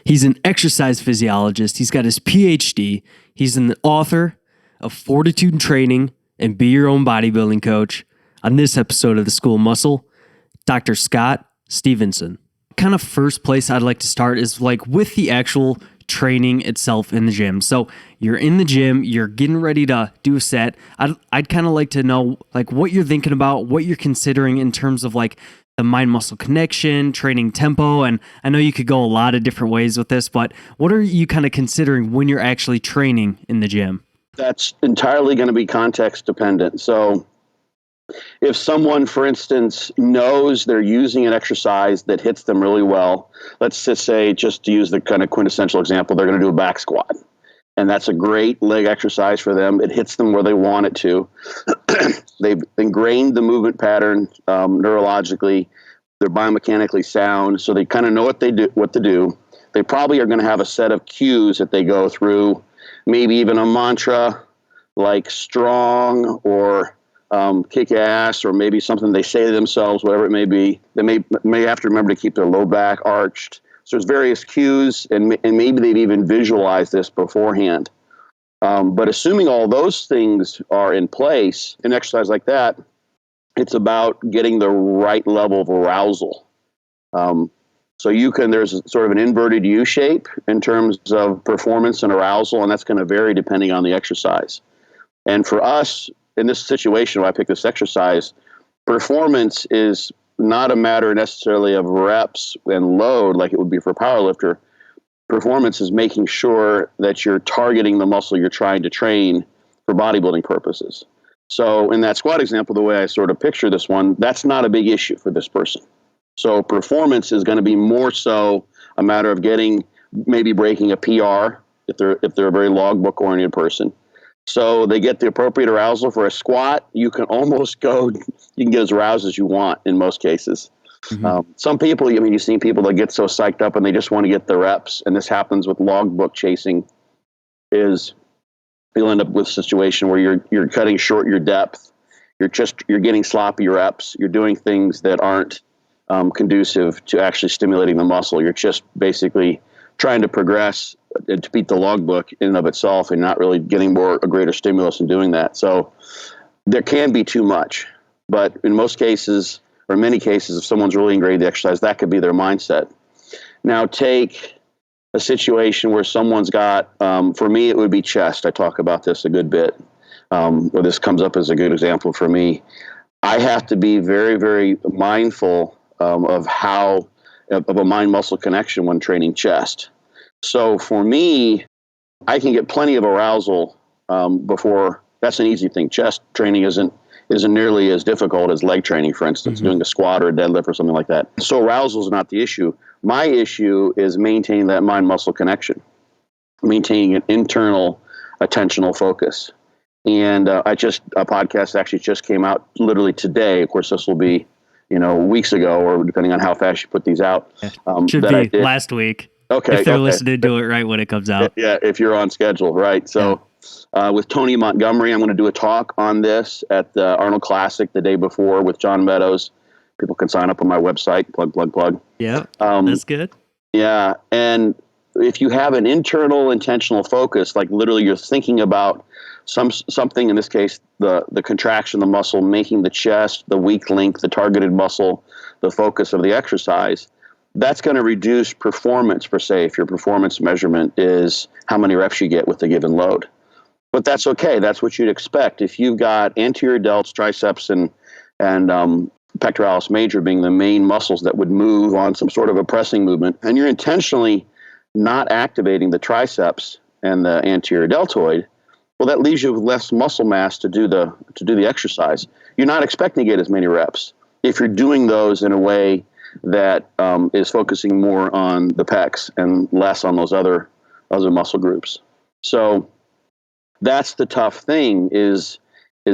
He's an exercise physiologist. He's got his PhD. He's an author of Fortitude and Training and Be Your Own Bodybuilding Coach. On this episode of The School of Muscle, Dr. Scott Stevenson. Kind of first place I'd like to start is like with the actual training itself in the gym. So you're in the gym, you're getting ready to do a set. I'd kind of like to know like what you're thinking about, what you're considering in terms of like the mind-muscle connection, training tempo, and I know you could go a lot of different ways with this, but what are you kind of considering when you're actually training in the gym? That's entirely going to be context dependent. So if someone, for instance, knows they're using an exercise that hits them really well, let's just say, just to use the kind of quintessential example, they're going to do a back squat. And that's a great leg exercise for them. It hits them where they want it to. They've ingrained the movement pattern neurologically. They're biomechanically sound, so they kind of know what to do. They probably are going to have a set of cues that they go through, maybe even a mantra like strong or kick ass, or maybe something they say to themselves, whatever it may be. They may have to remember to keep their low back arched. So there's various cues, and maybe they've even visualized this beforehand. But assuming all those things are in place, an exercise like that, it's about getting the right level of arousal. So there's sort of an inverted U shape in terms of performance and arousal, and that's going to vary depending on the exercise. And for us, in this situation where I pick this exercise, performance is not a matter necessarily of reps and load like it would be for a powerlifter. Performance is making sure that you're targeting the muscle you're trying to train for bodybuilding purposes. So in that squat example, the way I sort of picture this one, that's not a big issue for this person. So performance is going to be more so a matter of maybe breaking a PR if they're a very logbook oriented person. So they get the appropriate arousal for a squat. You can get as aroused as you want in most cases. Mm-hmm. Some people, you've seen people that get so psyched up and they just want to get the reps. And this happens with logbook chasing, is you'll end up with a situation where you're cutting short your depth. You're getting sloppy reps. You're doing things that aren't conducive to actually stimulating the muscle. You're just basically trying to progress and to beat the logbook in and of itself, and not really getting a greater stimulus in doing that. So there can be too much, but in most cases, or in many cases, if someone's really ingrained the exercise, that could be their mindset. Now take a situation where someone's got, for me, it would be chest. I talk about this a good bit, where this comes up as a good example for me. I have to be very, very mindful of a mind-muscle connection when training chest. So for me, I can get plenty of arousal before. That's an easy thing. Chest training isn't nearly as difficult as leg training, for instance, doing a squat or a deadlift or something like that. So arousal is not the issue. My issue is maintaining that mind-muscle connection, maintaining an internal attentional focus. And a podcast actually just came out literally today. Of course, this will be weeks ago, or depending on how fast you put these out. Should be last week. Okay. If they're listening to it right when it comes out. Yeah, if you're on schedule, right. So with Tony Montgomery, I'm going to do a talk on this at the Arnold Classic the day before with John Meadows. People can sign up on my website, plug. Yeah, that's good. Yeah, and if you have an internal intentional focus, like literally you're thinking about something, in this case, the contraction of the muscle, making the chest, the weak link, the targeted muscle, the focus of the exercise, that's going to reduce performance per se if your performance measurement is how many reps you get with a given load. But that's okay. That's what you'd expect. If you've got anterior delts, triceps, and pectoralis major being the main muscles that would move on some sort of a pressing movement, and you're intentionally not activating the triceps and the anterior deltoid, well, that leaves you with less muscle mass to do the exercise. You're not expecting to get as many reps if you're doing those in a way that is focusing more on the pecs and less on those other muscle groups. So that's the tough thing is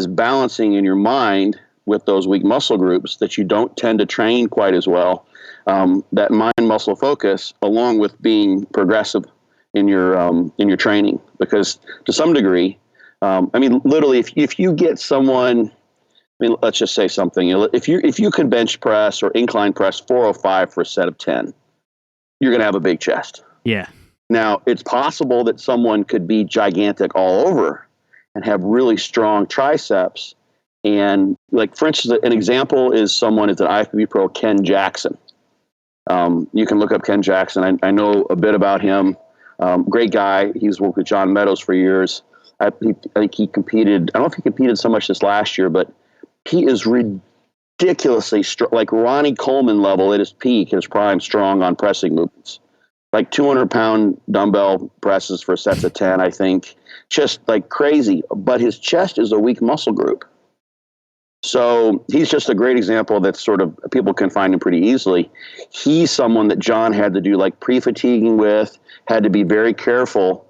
balancing in your mind with those weak muscle groups that you don't tend to train quite as well. That mind muscle focus, along with being progressive in your training, because to some degree, literally, if you get someone, let's just say something. If you can bench press or incline press 405 for a set of 10, you're going to have a big chest. Yeah. Now, it's possible that someone could be gigantic all over and have really strong triceps. And like, for instance, an example is someone is an IFBB pro, Ken Jackson. You can look up Ken Jackson. I know a bit about him. Great guy. He's worked with John Meadows for years. I think he competed. I don't know if he competed so much this last year, but he is ridiculously like Ronnie Coleman level at his peak, his prime, strong on pressing movements. Like 200-pound dumbbell presses for sets of 10, I think. Just like crazy. But his chest is a weak muscle group. So he's just a great example that sort of people can find him pretty easily. He's someone that John had to do like pre-fatiguing with, had to be very careful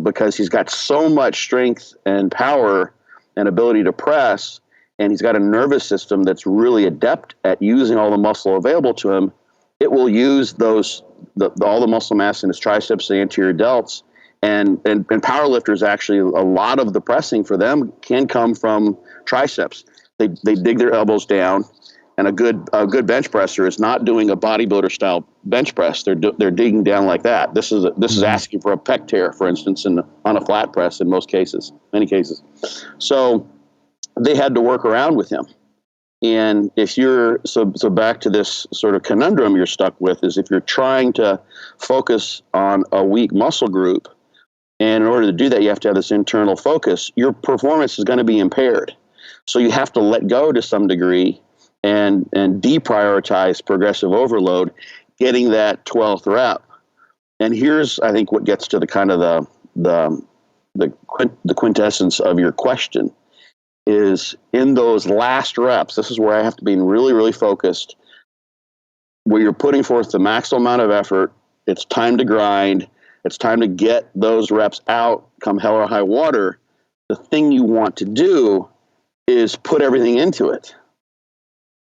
because he's got so much strength and power and ability to press, and he's got a nervous system that's really adept at using all the muscle available to him. It will use all the muscle mass in his triceps, the anterior delts, and powerlifters actually, a lot of the pressing for them can come from triceps. They dig their elbows down, and a good bench presser is not doing a bodybuilder style bench press. They're digging down like that. This is asking for a pec tear, for instance, on a flat press in many cases. So they had to work around with him. And if you're so back to this sort of conundrum you're stuck with is if you're trying to focus on a weak muscle group, and in order to do that, you have to have this internal focus, your performance is going to be impaired. So you have to let go to some degree and deprioritize progressive overload, getting that 12th rep. And here's, I think, what gets to the kind of the quintessence of your question is in those last reps. This is where I have to be really, really focused, where you're putting forth the maximum amount of effort. It's time to grind. It's time to get those reps out, come hell or high water. The thing you want to do is put everything into it.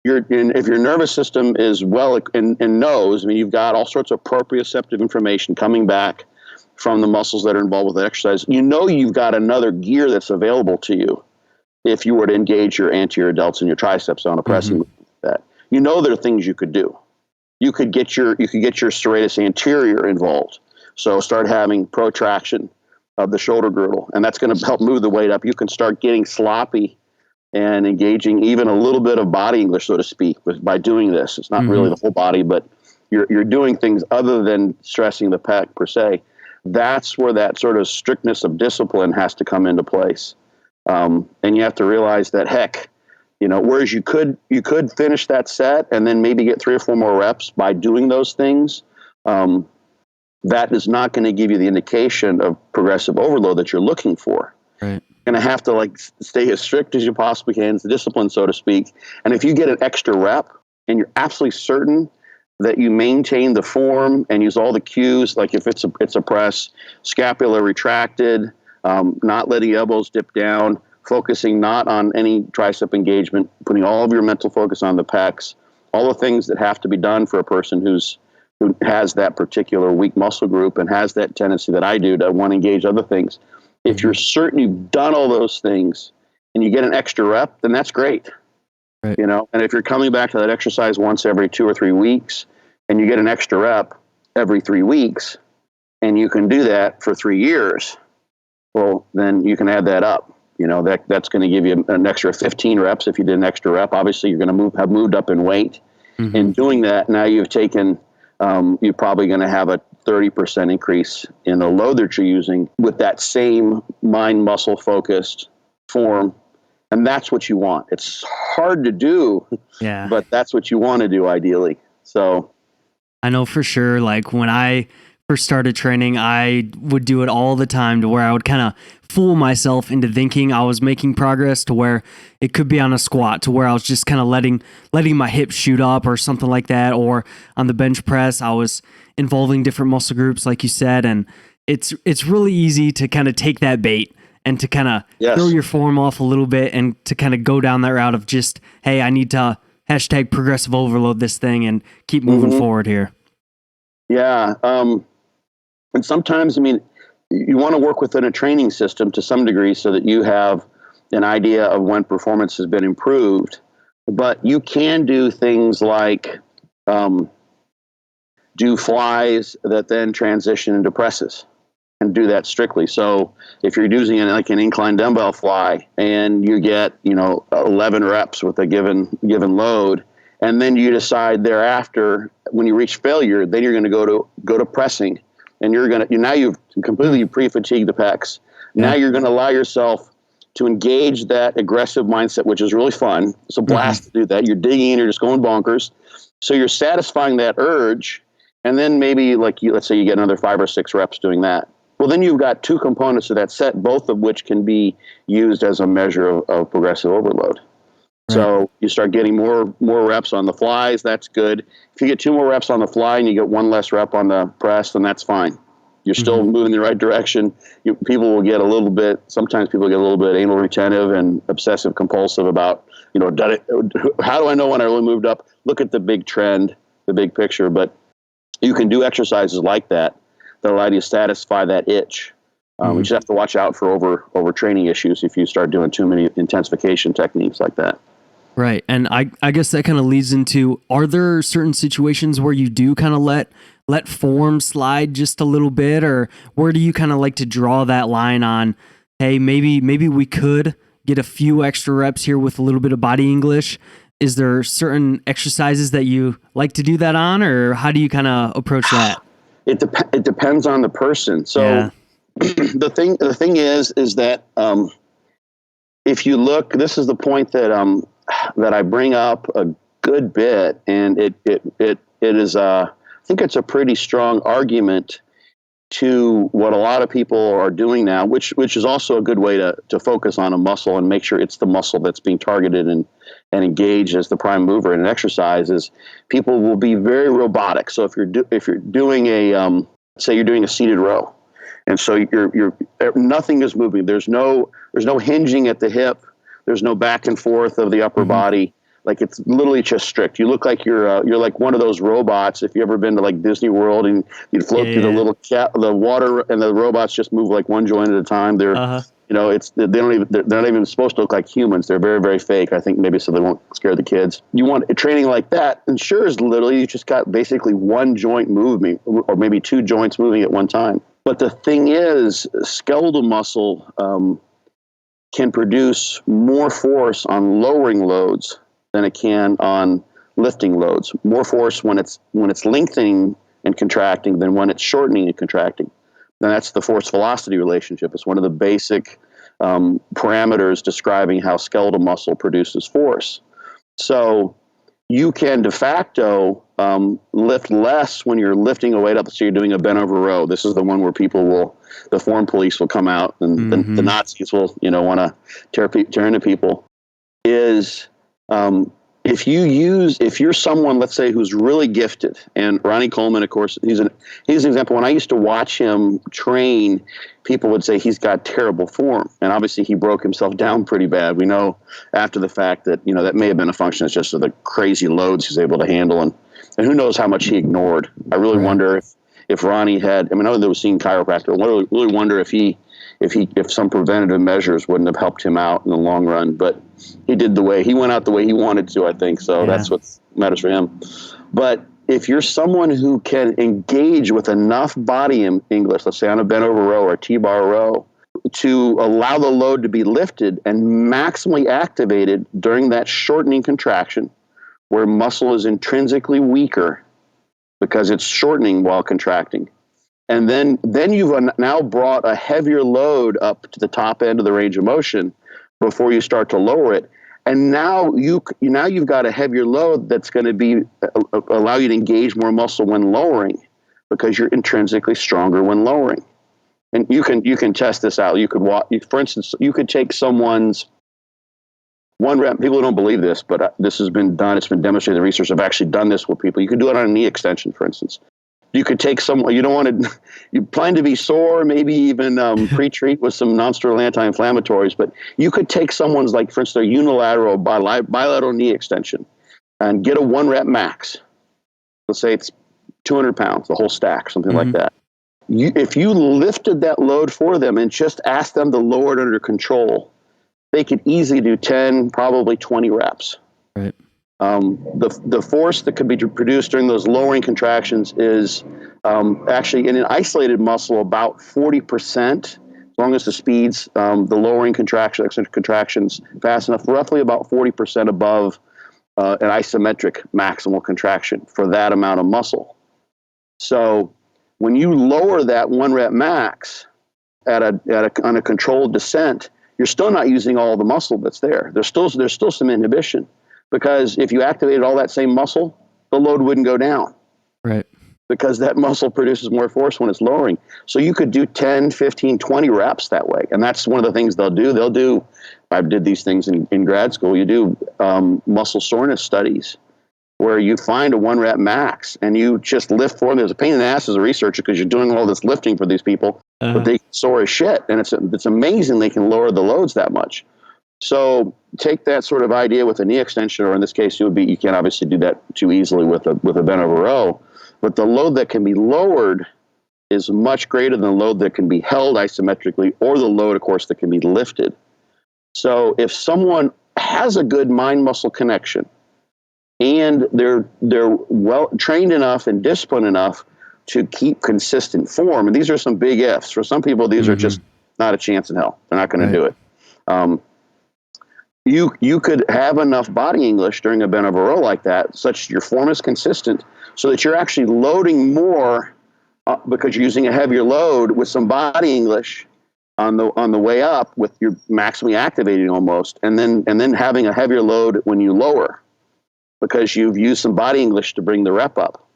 If your nervous system is well and knows, I mean, you've got all sorts of proprioceptive information coming back from the muscles that are involved with the exercise. You know you've got another gear that's available to you if you were to engage your anterior delts and your triceps on a pressing movement like that. You know there are things you could do. You could get your serratus anterior involved. So start having protraction of the shoulder girdle, and that's going to help move the weight up. You can start getting sloppy and engaging even a little bit of body English, so to speak, by doing this. It's not really the whole body, but you're doing things other than stressing the pec per se. That's where that sort of strictness of discipline has to come into place. And you have to realize that, heck, whereas you could finish that set and then maybe get 3 or 4 more reps by doing those things, that is not going to give you the indication of progressive overload that you're looking for. Right. You're going to have to stay as strict as you possibly can, the discipline, so to speak. And if you get an extra rep and you're absolutely certain that you maintain the form and use all the cues, like if it's a press, scapula retracted, not letting elbows dip down, focusing not on any tricep engagement, putting all of your mental focus on the pecs, all the things that have to be done for a person who has that particular weak muscle group and has that tendency that I do to want to engage other things. If you're certain you've done all those things and you get an extra rep, then that's great. Right. And if you're coming back to that exercise once every 2 or 3 weeks and you get an extra rep every 3 weeks and you can do that for 3 years, well, then you can add that up. That's going to give you an extra 15 reps. If you did an extra rep, obviously you're going to have moved up in weight. In doing that, now you've taken, you're probably going to have a 30% increase in the load that you're using with that same mind muscle focused form. And that's what you want. It's hard to do, but that's what you want to do ideally. So I know for sure, like when I first started training, I would do it all the time to where I would kind of fool myself into thinking I was making progress, to where it could be on a squat, to where I was just kind of letting my hips shoot up or something like that. Or on the bench press, I was involving different muscle groups, like you said. And it's really easy to kind of take that bait and to kind of throw your form off a little bit and to kind of go down that route of just, hey, I need to hashtag progressive overload this thing and keep moving forward here. Yeah. And sometimes, you want to work within a training system to some degree so that you have an idea of when performance has been improved. But you can do things like do flies that then transition into presses and do that strictly. So if you're using it like an incline dumbbell fly and you get, 11 reps with a given load, and then you decide thereafter when you reach failure, then you're going to go to pressing, and now you've completely pre-fatigued the pecs. Now you're going to allow yourself to engage that aggressive mindset, which is really fun. It's a blast to do that. You're digging in, you're just going bonkers. So you're satisfying that urge, and then maybe let's say you get another 5 or 6 reps doing that. Well, then you've got 2 components of that set, both of which can be used as a measure of progressive overload. Right. So you start getting more reps on the flies. That's good. If you get 2 more reps on the fly and you get 1 less rep on the press, then that's fine. You're still moving in the right direction. Sometimes people get a little bit anal retentive and obsessive compulsive about, how do I know when I really moved up? Look at the big trend, the big picture. But you can do exercises like that allow you to satisfy that itch. You just have to watch out for overtraining issues if you start doing too many intensification techniques like that. Right. And I guess that kind of leads into, are there certain situations where you do kind of let form slide just a little bit, or where do you kind of like to draw that line on, hey, maybe we could get a few extra reps here with a little bit of body English? Is there certain exercises that you like to do that on, or how do you kind of approach that? It depends on the person. So the thing is that if you look, this is the point that I bring up a good bit, and it is I think it's a pretty strong argument to what a lot of people are doing now, which is also a good way to focus on a muscle and make sure it's the muscle that's being targeted and engaged as the prime mover in an exercise. Is people will be very robotic. So if you're doing say you're doing a seated row, and so you're nothing is moving. There's no hinging at the hip. There's no back and forth of the upper body. Like, it's literally just strict. You look like you're like one of those robots. If you ever been to like Disney World and you'd float through the little the water, and the robots just move like one joint at a time. They're they're not even supposed to look like humans. They're very, very fake. I think maybe so they won't scare the kids. You want training like that, and sure is literally you just got basically one joint moving, or maybe 2 joints moving at one time. But the thing is, skeletal muscle can produce more force on lowering loads than it can on lifting loads. More force when it's lengthening and contracting than when it's shortening and contracting. And that's the force-velocity relationship. It's one of the basic parameters describing how skeletal muscle produces force. So you can de facto lift less when you're lifting a weight up. So you're doing a bent over row. This is the one where the form police will come out, and the Nazis will, want to tear into people. Is if you're someone, let's say, who's really gifted, and Ronnie Coleman, of course, he's an example. When I used to watch him train, people would say he's got terrible form, and obviously he broke himself down pretty bad. We know after the fact that that may have been a function of just of the crazy loads he's able to handle, and who knows how much he ignored. I really wonder if Ronnie had. I mean, I know they were seeing chiropractor. I really wonder if some preventative measures wouldn't have helped him out in the long run. But he went out the way he wanted to, I think. So that's what matters for him. But if you're someone who can engage with enough body English, let's say on a bent over row or a T-bar row, to allow the load to be lifted and maximally activated during that shortening contraction, where muscle is intrinsically weaker because it's shortening while contracting. And then you've now brought a heavier load up to the top end of the range of motion before you start to lower it. And now you've got a heavier load that's going to allow you to engage more muscle when lowering, because you're intrinsically stronger when lowering. And you can test this out. For instance, you could take someone's 1 rep. People don't believe this, but this has been done. It's been demonstrated. The research have actually done this with people. You could do it on a knee extension, for instance. You could take someone, you plan to be sore, maybe even pre-treat with some non-steroidal anti-inflammatories, but you could take someone's, like, for instance, a unilateral bilateral knee extension and get a 1 rep max. Let's say it's 200 pounds, the whole stack, something like that. If you lifted that load for them and just asked them to lower it under control, they could easily do 10, probably 20 reps. Right. The force that could be produced during those lowering contractions is actually in an isolated muscle about 40%, as long as the speeds, the lowering contractions fast enough, roughly about 40% above an isometric maximal contraction for that amount of muscle. So when you lower that 1 rep max on a controlled descent, you're still not using all the muscle that's there. There's still some inhibition, because if you activated all that same muscle, the load wouldn't go down. Right. Because that muscle produces more force when it's lowering. So you could do 10, 15, 20 reps that way. And that's one of the things they'll do. I did these things in grad school. You do muscle soreness studies where you find a 1 rep max and you just lift for them. There's a pain in the ass as a researcher because you're doing all this lifting for these people, but they sore as shit. And it's amazing they can lower the loads that much. So take that sort of idea with a knee extension, or in this case, you can't obviously do that too easily with a bent over row, but the load that can be lowered is much greater than the load that can be held isometrically, or the load, of course, that can be lifted. So if someone has a good mind-muscle connection and they're well trained enough and disciplined enough to keep consistent form, and these are some big ifs. For some people, these are just not a chance in hell. They're not going to do it. You could have enough body English during a bent over row like that, such your form is consistent, so that you're actually loading more because you're using a heavier load with some body English on the way up, with your maximally activating almost, and then having a heavier load when you lower, because you've used some body English to bring the rep up,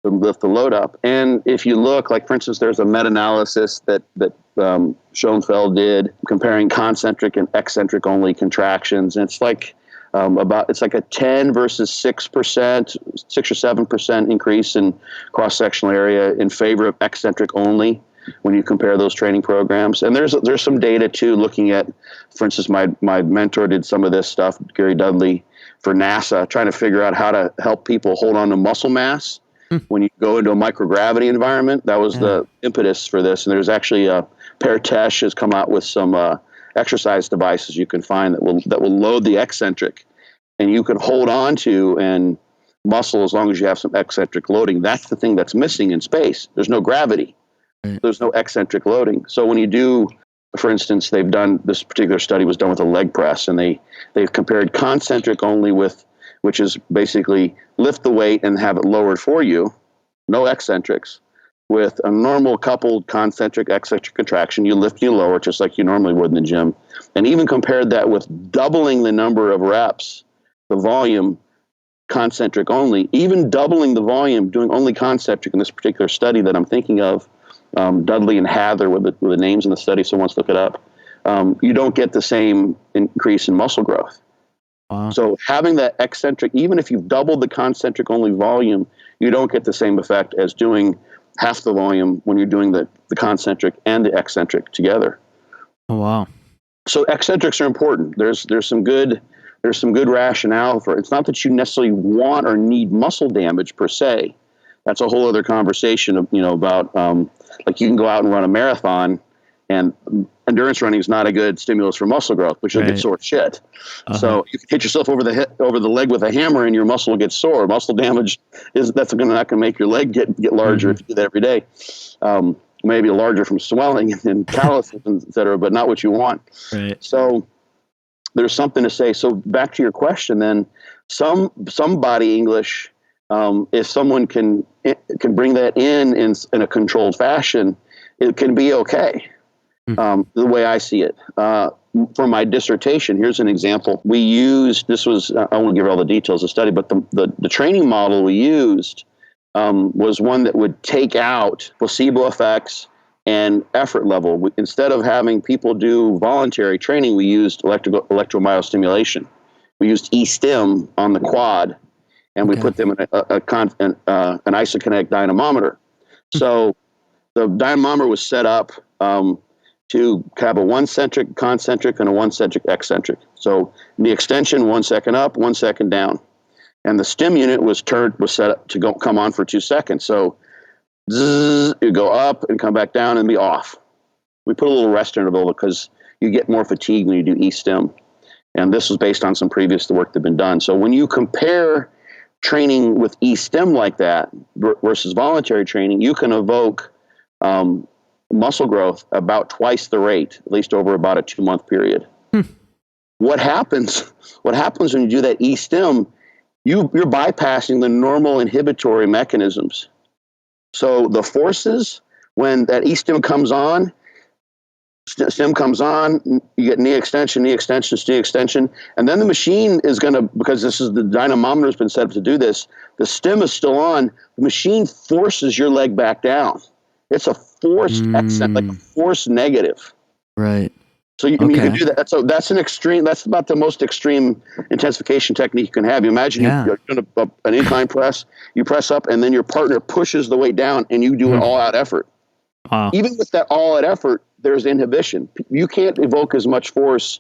to lift the load up. And if you look, like for instance, there's a meta-analysis that Schoenfeld did comparing concentric and eccentric only contractions, and it's like it's like a 10 versus 6%, 6 or 7% increase in cross-sectional area in favor of eccentric only when you compare those training programs. And there's some data too, looking at, for instance, my mentor did some of this stuff, Gary Dudley, for NASA, trying to figure out how to help people hold on to muscle mass when you go into a microgravity environment. That was the impetus for this. And there's actually Partesh has come out with some exercise devices you can find that will load the eccentric, and you can hold on to and muscle as long as you have some eccentric loading. That's the thing that's missing in space. There's no gravity. There's no eccentric loading. So when you do, for instance, they've done, this particular study was done with a leg press, and they've compared concentric only with, which is basically lift the weight and have it lowered for you, no eccentrics, with a normal coupled concentric eccentric contraction. You lift, you lower, just like you normally would in the gym. And even compared that with doubling the number of reps, the volume, concentric only, even doubling the volume, doing only concentric in this particular study that I'm thinking of, Dudley and Hather were the names in the study, so once look it up. You don't get the same increase in muscle growth. Wow. So having that eccentric, even if you've doubled the concentric only volume, you don't get the same effect as doing half the volume when you're doing the concentric and the eccentric together. Oh, wow. So eccentrics are important. There's some good rationale for it. It's not that you necessarily want or need muscle damage per se. That's a whole other conversation of, about like you can go out and run a marathon, and endurance running is not a good stimulus for muscle growth, but you'll get sore shit. So you can hit yourself over the leg with a hammer and your muscle will get sore. Muscle damage not going to make your leg get larger if you do that every day. Maybe larger from swelling and calluses, et cetera, but not what you want. Right. So there's something to say. So back to your question, then, some body English, if someone can bring that in a controlled fashion, it can be okay. The way I see it. For my dissertation, here's an example. We used, I won't give all the details of the study, but the training model we used was one that would take out placebo effects and effort level. Instead of having people do voluntary training, we used electromyostimulation. We used E-stim on the quad, and we put them in an isokinetic dynamometer. So the dynamometer was set up to have a 1-centric concentric and a 1-centric eccentric. So the extension, 1 second up, 1 second down. And the stim unit was set up to come on for 2 seconds. So zzz, you go up and come back down and be off. We put a little rest interval because you get more fatigue when you do E-stim. And this was based on some previous work that had been done. So when you compare training with E-stim like that versus voluntary training, you can evoke muscle growth about twice the rate, at least over about a 2-month period. What happens when you do that E-stim, you're bypassing the normal inhibitory mechanisms. So the forces, when that E-stim comes on, stim comes on, you get knee extension, and then the machine is going to, because this is the dynamometer has been set up to do this, the stim is still on, the machine forces your leg back down. It's a forced extent, like a forced negative. Right. So you can do that. So that's an extreme. That's about the most extreme intensification technique you can have. You imagine you're doing an incline press. You press up, and then your partner pushes the weight down, and you do an all-out effort. Wow. Even with that all-out effort, there's inhibition. You can't evoke as much force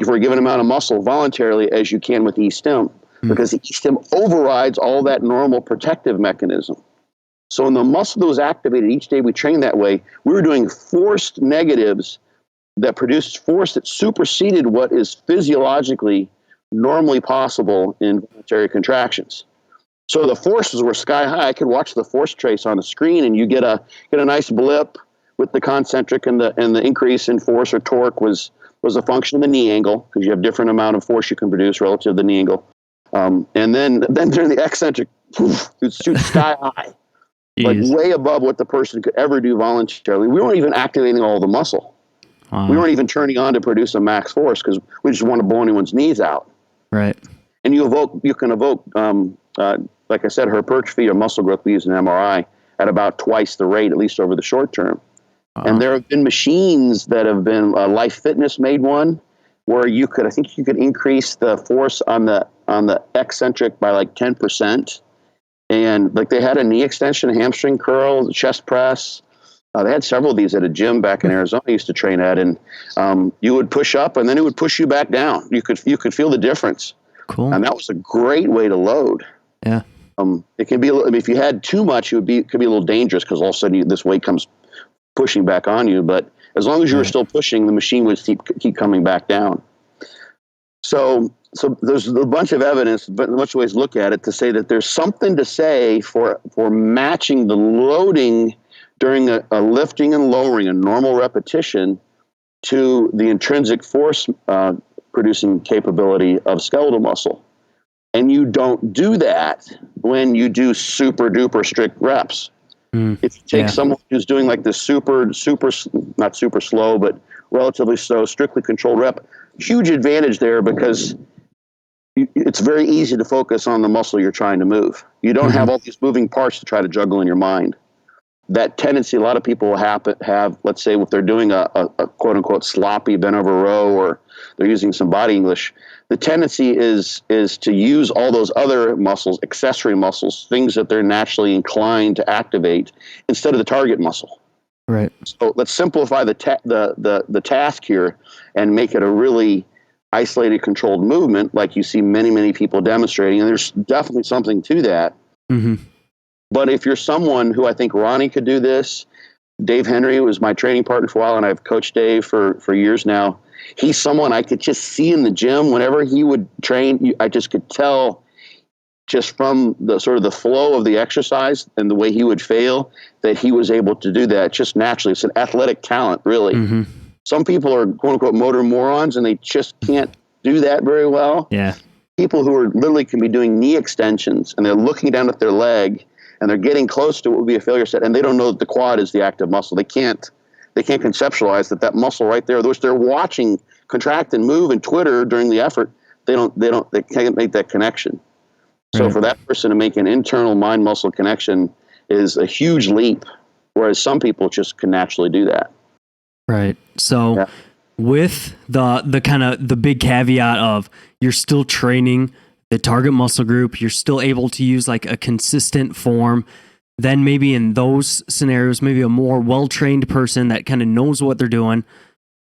for a given amount of muscle voluntarily as you can with E-stim, because the E-stim overrides all that normal protective mechanism. So in the muscle that was activated each day we trained that way, we were doing forced negatives that produced force that superseded what is physiologically normally possible in voluntary contractions. So the forces were sky high. I could watch the force trace on the screen, and you get a nice blip with the concentric, and the increase in force or torque was a function of the knee angle, because you have different amount of force you can produce relative to the knee angle. And then during the eccentric, it shoots sky high, like way above what the person could ever do voluntarily. We weren't even activating all the muscle. We weren't even turning on to produce a max force, because we just want to blow anyone's knees out. Right. And you can evoke, like I said, hypertrophy or muscle growth we use in MRI at about twice the rate, at least over the short term. And there have been machines that have been, Life Fitness made one where you could increase the force on the eccentric by like 10%. And like they had a knee extension, a hamstring curl, chest press. They had several of these at a gym back in Arizona I used to train at, and you would push up, and then it would push you back down. You could feel the difference. Cool. And that was a great way to load. Yeah. It can be if you had too much, it could be a little dangerous, because all of a sudden this weight comes pushing back on you. But as long as you were still pushing, the machine would keep coming back down. So there's a bunch of evidence, but a bunch of ways to look at it, to say that there's something to say for matching the loading during a lifting and lowering, a normal repetition, to the intrinsic force producing capability of skeletal muscle. And you don't do that when you do super duper strict reps. If you take someone who's doing like this super, not super slow, but relatively slow, strictly controlled rep, huge advantage there, because it's very easy to focus on the muscle you're trying to move. You don't have all these moving parts to try to juggle in your mind. That tendency, a lot of people have, let's say, if they're doing a quote unquote sloppy bent over row, or they're using some body English, the tendency is to use all those other muscles, accessory muscles, things that they're naturally inclined to activate, instead of the target muscle. Right. So let's simplify the task here and make it a really isolated, controlled movement, like you see many, many people demonstrating. And there's definitely something to that. But if you're someone who, I think Ronnie could do this, Dave Henry was my training partner for a while, and I've coached Dave for years now. He's someone I could just see in the gym whenever he would train. I just could tell, just from the sort of the flow of the exercise and the way he would fail, that he was able to do that just naturally. It's an athletic talent, really. Some people are quote unquote motor morons, and they just can't do that very well. Yeah. People who are literally can be doing knee extensions, and they're looking down at their leg, and they're getting close to what would be a failure set, and they don't know that the quad is the active muscle. They can't conceptualize that muscle right there, which they're watching contract and move and twitter during the effort. They can't make that connection. So for that person to make an internal mind muscle connection is a huge leap, whereas some people just can naturally do that. Right. So with the kind of the big caveat of you're still training the target muscle group, you're still able to use like a consistent form, then maybe in those scenarios, maybe a more well-trained person that kind of knows what they're doing.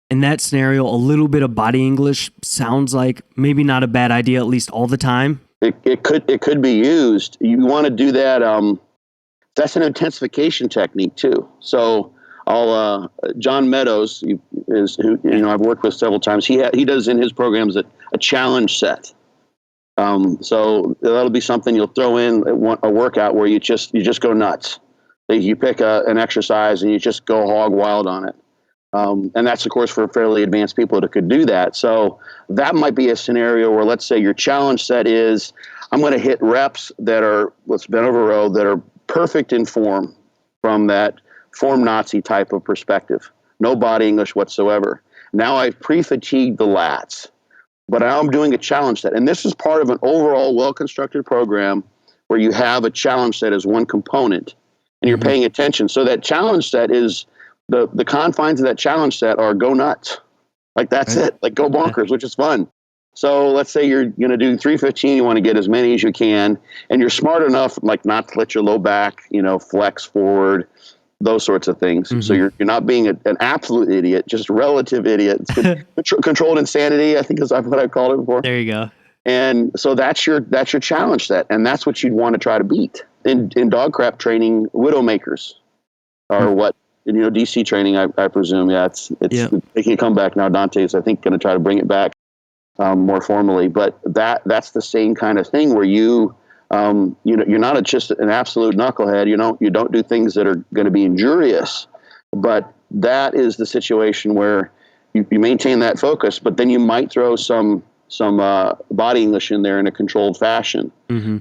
In that scenario, a little bit of body English sounds like maybe not a bad idea, at least all the time. It could be used. You want to do that. That's an intensification technique too. So John Meadows is who I've worked with several times. He does in his programs a challenge set. So that'll be something you'll throw in a workout where you just go nuts. You pick an exercise and you just go hog wild on it. And that's, of course, for fairly advanced people that could do that. So that might be a scenario where, let's say your challenge set is, I'm going to hit reps that are, let's bend over row, that are perfect in form from that form Nazi type of perspective. No body English whatsoever. Now I've pre-fatigued the lats, but now I'm doing a challenge set. And this is part of an overall well-constructed program where you have a challenge set as one component and you're paying attention. So that challenge set is, the confines of that challenge set are go nuts. Like that's it. Like go bonkers, which is fun. So let's say you're going to do 315. You want to get as many as you can, and you're smart enough, like not to let your low back, flex forward, those sorts of things. So you're not being an absolute idiot, just a relative idiot. It's controlled insanity, I think is what I've called it before. There you go. And so that's your challenge set, and that's what you'd want to try to beat. In dog crap training, widowmakers are what. DC training, I presume. Yeah, it's making a comeback now. Dante's, I think, going to try to bring it back more formally. But that's the same kind of thing where you're not just an absolute knucklehead. You don't do things that are going to be injurious. But that is the situation where you maintain that focus, but then you might throw some body English in there in a controlled fashion.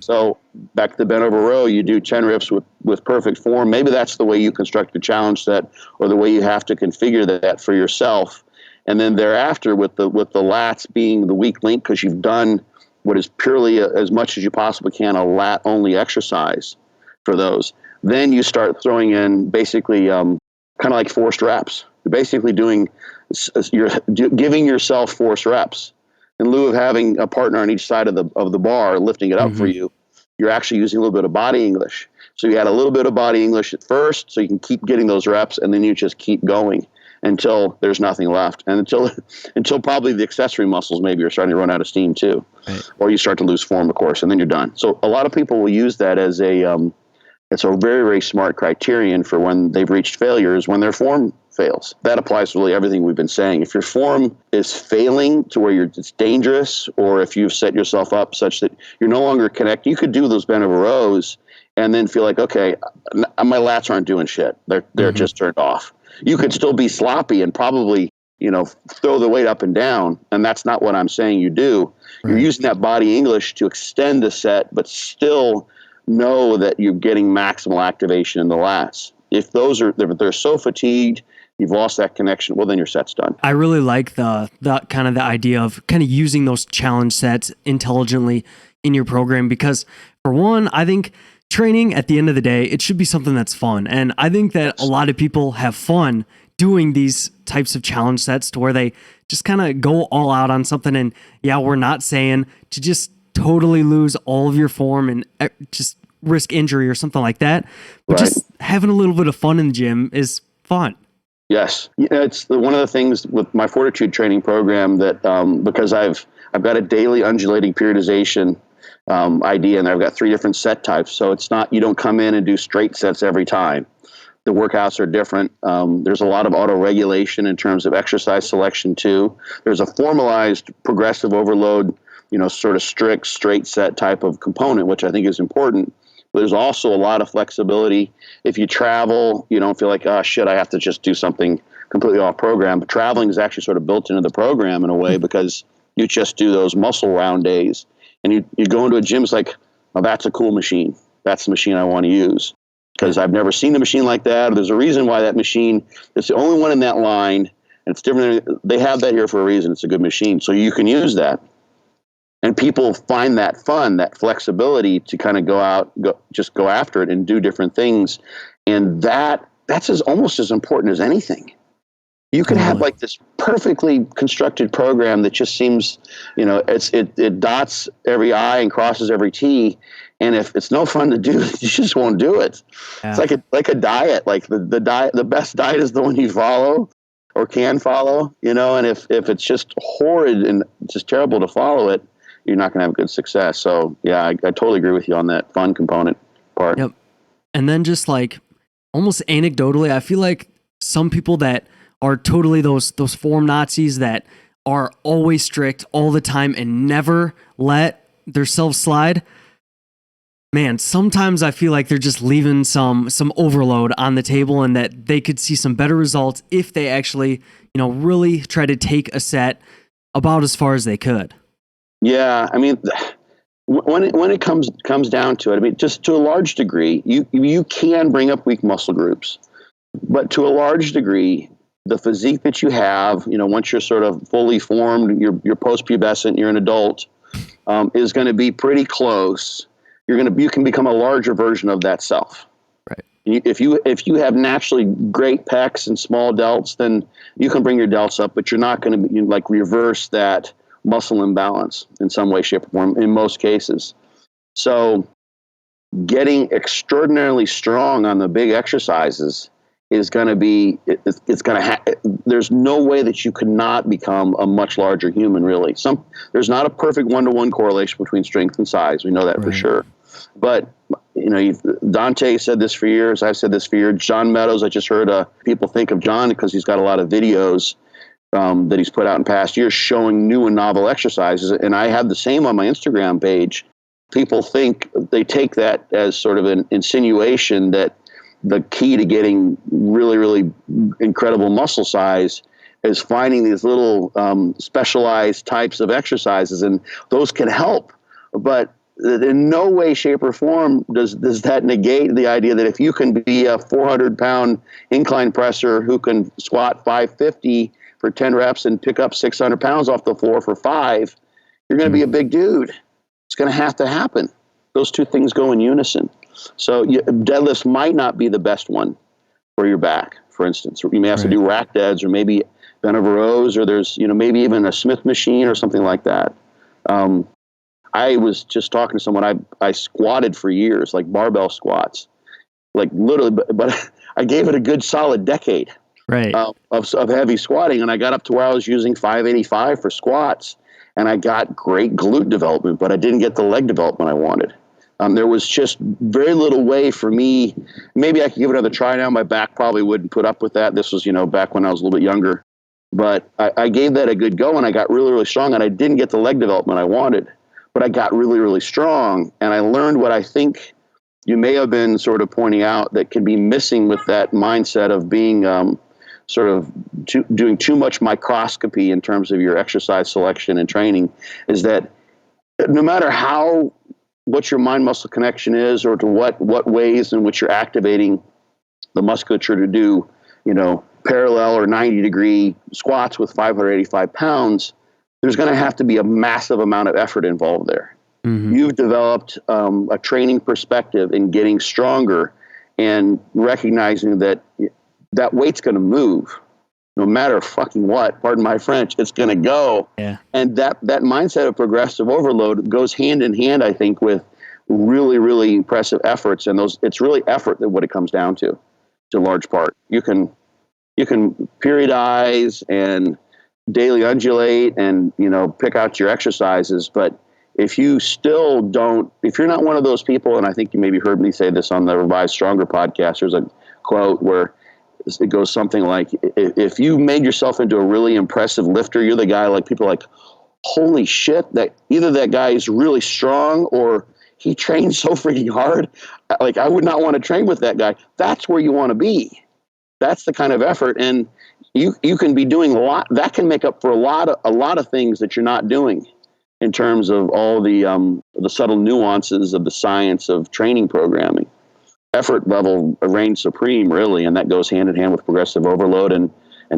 So back to the bent over row, you do 10 reps with perfect form. Maybe that's the way you construct the challenge set, or the way you have to configure that for yourself. And then thereafter, with the lats being the weak link, because you've done what is purely as much as you possibly can a lat only exercise for those. Then you start throwing in basically kind of like forced reps. You're basically you're giving yourself forced reps. In lieu of having a partner on each side of the bar lifting it up for you, you're actually using a little bit of body English. So you add a little bit of body English at first, so you can keep getting those reps, and then you just keep going until there's nothing left, and until probably the accessory muscles maybe are starting to run out of steam too, or you start to lose form, of course, and then you're done. So a lot of people will use that as it's a very, very smart criterion for when they've reached failures, when their form fails. That applies to really everything we've been saying. If your form is failing to where it's dangerous, or if you've set yourself up such that you're no longer connected, you could do those bent over rows and then feel like, okay, my lats aren't doing shit. They're just turned off. You could still be sloppy and probably, throw the weight up and down. And that's not what I'm saying you do. You're using that body English to extend the set, but still know that you're getting maximal activation in the lats. If they're so fatigued, you've lost that connection, well, then your set's done. I really like the kind of the idea of kind of using those challenge sets intelligently in your program, because for one, I think training at the end of the day, it should be something that's fun. And I think that a lot of people have fun doing these types of challenge sets to where they just kind of go all out on something. And yeah, we're not saying to just totally lose all of your form and just risk injury or something like that. But just having a little bit of fun in the gym is fun. Yes. It's one of the things with my fortitude training program that because I've got a daily undulating periodization idea, and I've got 3 different set types. So it's not, you don't come in and do straight sets every time. The workouts are different. There's a lot of auto-regulation in terms of exercise selection too. There's a formalized progressive overload, sort of strict straight set type of component, which I think is important. But there's also a lot of flexibility. If you travel, you don't feel like, oh shit, I have to just do something completely off program. But traveling is actually sort of built into the program in a way, because you just do those muscle round days. And you go into a gym, it's like, oh, that's a cool machine. That's the machine I want to use. Because I've never seen a machine like that. There's a reason why that machine is the only one in that line. And it's different. They have that here for a reason. It's a good machine. So you can use that. And people find that fun, that flexibility to kind of go after it and do different things. And that's almost as important as anything. You can have like this perfectly constructed program that just seems, it dots every I and crosses every T. And if it's no fun to do, you just won't do it. Yeah. It's like a diet. Like the diet, the best diet is the one you follow or can follow, and if it's just horrid and just terrible to follow it, you're not going to have good success. So yeah, I totally agree with you on that fun component part. Yep. And then just like almost anecdotally, I feel like some people that are totally those form Nazis that are always strict all the time and never let themselves slide. Man, sometimes I feel like they're just leaving some overload on the table, and that they could see some better results if they actually, really try to take a set about as far as they could. Yeah, I mean, when it comes down to it, I mean, just to a large degree, you can bring up weak muscle groups, but to a large degree, the physique that you have, once you're sort of fully formed, you're post-pubescent, you're an adult, is going to be pretty close. You can become a larger version of that self. Right. If you have naturally great pecs and small delts, then you can bring your delts up, but you're not going to like reverse that muscle imbalance in some way, shape, or form in most cases. So getting extraordinarily strong on the big exercises is going to be, there's no way that you could not become a much larger human, really. There's not a perfect one-to-one correlation between strength and size. We know that for sure. But, Dante said this for years. I've said this for years. John Meadows, I just heard people think of John because he's got a lot of videos that he's put out in past years showing new and novel exercises. And I have the same on my Instagram page. People think, they take that as sort of an insinuation that the key to getting really, really incredible muscle size is finding these little specialized types of exercises, and those can help. But in no way, shape, or form does that negate the idea that if you can be a 400-pound incline presser who can squat 550 for 10 reps and pick up 600 pounds off the floor for 5, you're going to be a big dude. It's going to have to happen. Those two things go in unison. So deadlifts might not be the best one for your back, for instance. You may have to do rack deads, or maybe bent over rows, or there's, maybe even a Smith machine or something like that. I was just talking to someone, I squatted for years, like barbell squats, like literally, but I gave it a good solid decade of heavy squatting. And I got up to where I was using 585 for squats, and I got great glute development, but I didn't get the leg development I wanted. There was just very little way for me. Maybe I could give it another try now. My back probably wouldn't put up with that. This was, back when I was a little bit younger. But I gave that a good go, and I got really, really strong, and I didn't get the leg development I wanted. But I got really, really strong, and I learned what I think you may have been sort of pointing out that can be missing with that mindset of being sort of doing too much microscopy in terms of your exercise selection and training, is that no matter what your mind-muscle connection is, or to what ways in which you're activating the musculature to do, parallel or 90-degree squats with 585 pounds, there's going to have to be a massive amount of effort involved there. Mm-hmm. You've developed a training perspective in getting stronger and recognizing that weight's going to move. No matter fucking what, pardon my French, it's going to go. Yeah. And that mindset of progressive overload goes hand in hand, I think, with really, really impressive efforts. And it's really effort that what it comes down to large part. You can periodize and daily undulate and, pick out your exercises. But if you still if you're not one of those people, and I think you maybe heard me say this on the Revised Stronger podcast, there's a quote where it goes something like, if you made yourself into a really impressive lifter, you're the guy, like people are like, holy shit, that either that guy is really strong or he trains so freaking hard. Like, I would not want to train with that guy. That's where you want to be. That's the kind of effort. And you can be doing a lot that can make up for a lot of things that you're not doing in terms of all the subtle nuances of the science of training programming. Effort level reigns supreme, really, and that goes hand in hand with progressive overload and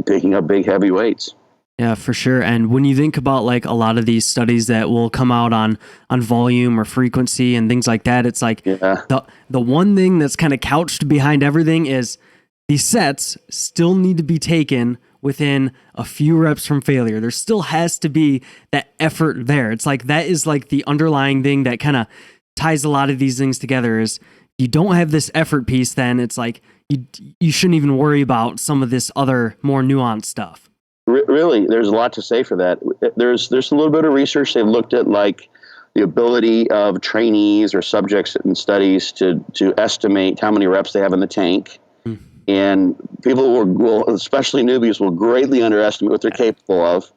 picking up big, heavy weights. Yeah, for sure. And when you think about like a lot of these studies that will come out on volume or frequency and things like that, it's like the one thing that's kind of couched behind everything is these sets still need to be taken within a few reps from failure. There still has to be that effort there. It's like that is like the underlying thing that kind of ties a lot of these things together. Is you don't have this effort piece, then it's like you shouldn't even worry about some of this other more nuanced stuff. Really, there's a lot to say for that. There's a little bit of research. They've looked at like the ability of trainees or subjects in studies to estimate how many reps they have in the tank. And people will, especially newbies, will greatly underestimate what they're capable of.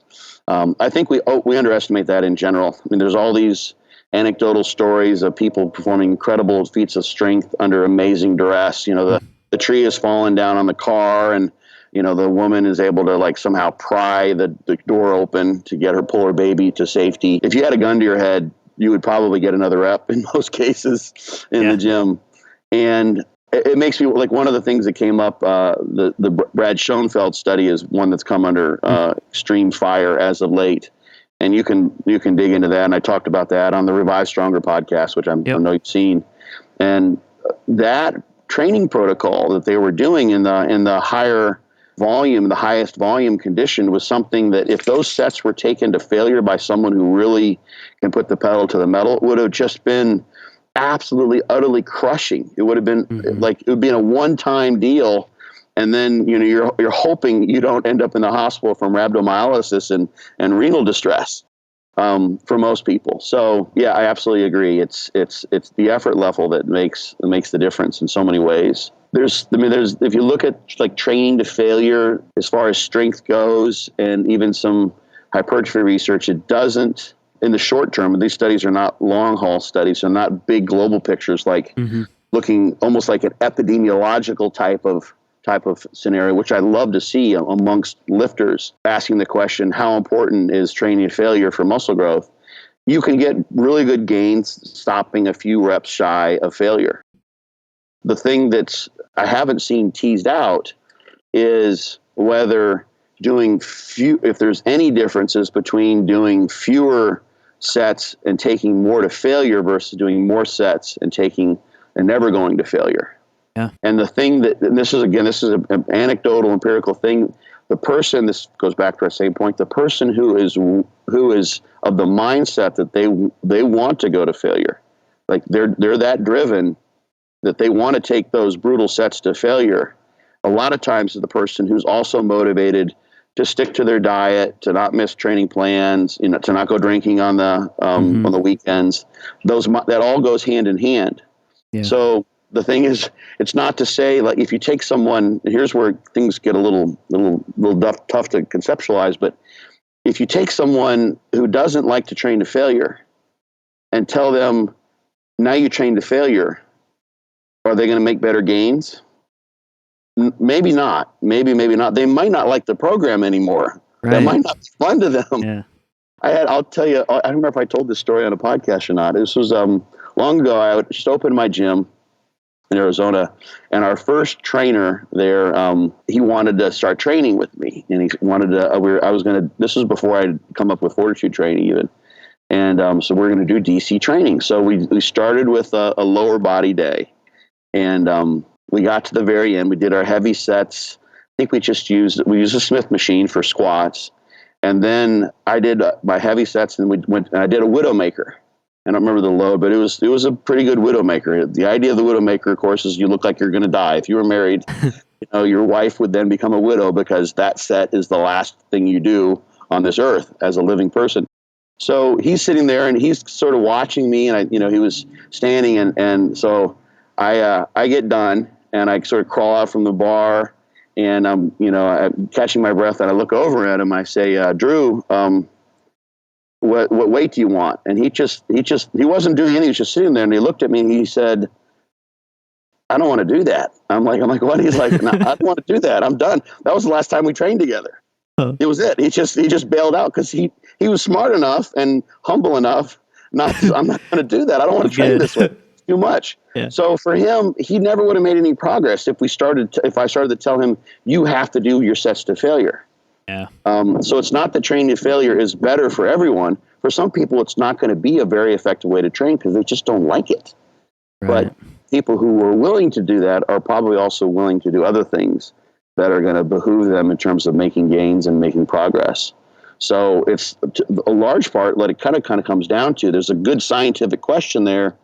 I think we underestimate that in general. I mean, there's all these anecdotal stories of people performing incredible feats of strength under amazing duress. The tree has fallen down on the car, and the woman is able to like somehow pry the door open to pull her baby to safety. If you had a gun to your head, you would probably get another rep in most cases in the gym. And it makes me like one of the things that came up. The Brad Schoenfeld study is one that's come under extreme fire as of late, and you can dig into that. And I talked about that on the Revive Stronger podcast, which I know you've seen. And that training protocol that they were doing in the higher volume, the highest volume condition, was something that if those sets were taken to failure by someone who really can put the pedal to the metal, it would have just been absolutely, utterly crushing. It would have been like, it would be a one-time deal. And then, you're hoping you don't end up in the hospital from rhabdomyolysis and renal distress for most people. So yeah, I absolutely agree. It's the effort level that makes the difference in so many ways. There's if you look at like training to failure as far as strength goes, and even some hypertrophy research, it doesn't, in the short term, these studies are not long haul studies, so not big global pictures, like looking almost like an epidemiological type of scenario, which I love to see amongst lifters, asking the question, how important is training to failure for muscle growth? You can get really good gains stopping a few reps shy of failure. The thing that I haven't seen teased out is whether if there's any differences between doing fewer sets and taking more to failure versus doing more sets and never going to failure. Yeah. And the thing and this is an anecdotal, empirical thing. This goes back to our same point. The person who is of the mindset that they want to go to failure, like they're that driven that they want to take those brutal sets to failure. A lot of times, is the person who's also motivated to stick to their diet, to not miss training plans, to not go drinking on the weekends. That all goes hand in hand. Yeah. So the thing is, it's not to say, like, if you take someone, here's where things get a little tough to conceptualize, but if you take someone who doesn't like to train to failure and tell them, now you train to failure, are they going to make better gains? Maybe not. Maybe not. They might not like the program anymore. Right. That might not be fun to them. Yeah. I'll tell you, I don't remember if I told this story on a podcast or not. This was long ago. I just opened my gym in Arizona, and our first trainer there, he wanted to start training with me, and he wanted to. This was before I'd come up with fortitude training even, and so we're going to do DC training. So we started with a lower body day, and we got to the very end. We did our heavy sets. I think we used a Smith machine for squats, and then I did my heavy sets, and I did a Widowmaker. I don't remember the load, but it was a pretty good Widowmaker. The idea of the Widowmaker, of course, is you look like you're going to die. If you were married, your wife would then become a widow, because that set is the last thing you do on this earth as a living person. So he's sitting there, and he's sort of watching me, and he was standing, and so I get done, and I sort of crawl out from the bar, and I'm catching my breath, and I look over at him. I say, Drew, what weight do you want? And he wasn't doing anything. He was just sitting there, and he looked at me, and he said, I don't want to do that. I'm like, what? He's like, no, I don't want to do that. I'm done. That was the last time we trained together. Huh. It was it. He just bailed out, because he was smart enough and humble enough. I'm not going to do that. I don't want to train this way. It's too much. Yeah. So for him, he never would have made any progress if I started to tell him, you have to do your sets to failure. Yeah. So it's not that training to failure is better for everyone. For some people, it's not going to be a very effective way to train, because they just don't like it. Right. But people who are willing to do that are probably also willing to do other things that are going to behoove them in terms of making gains and making progress. So it's a large part, it kind of comes down to, there's a good scientific question there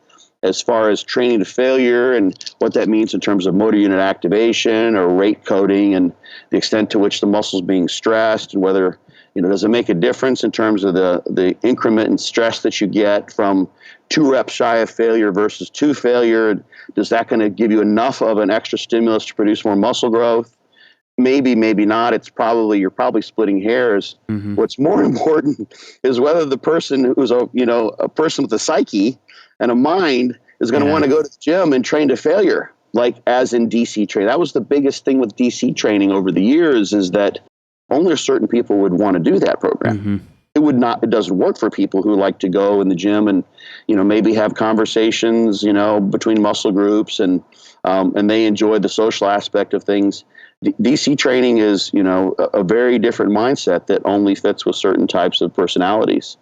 as far as training to failure and what that means in terms of motor unit activation or rate coding, and the extent to which the muscle's being stressed, and whether Does it make a difference in terms of the increment in stress that you get from 2 reps shy of failure versus 2 failure? Does that going to give you enough of an extra stimulus to produce more muscle growth? Maybe, maybe not. You're probably splitting hairs. Mm-hmm. What's more important is whether the person who's a person with a psyche and a mind is going to want to go to the gym and train to failure, like as in DC training. That was the biggest thing with DC training over the years, is that only certain people would want to do that program. Mm-hmm. It doesn't work for people who like to go in the gym and, maybe have conversations, between muscle groups and they enjoy the social aspect of things. DC training is, a very different mindset that only fits with certain types of personalities.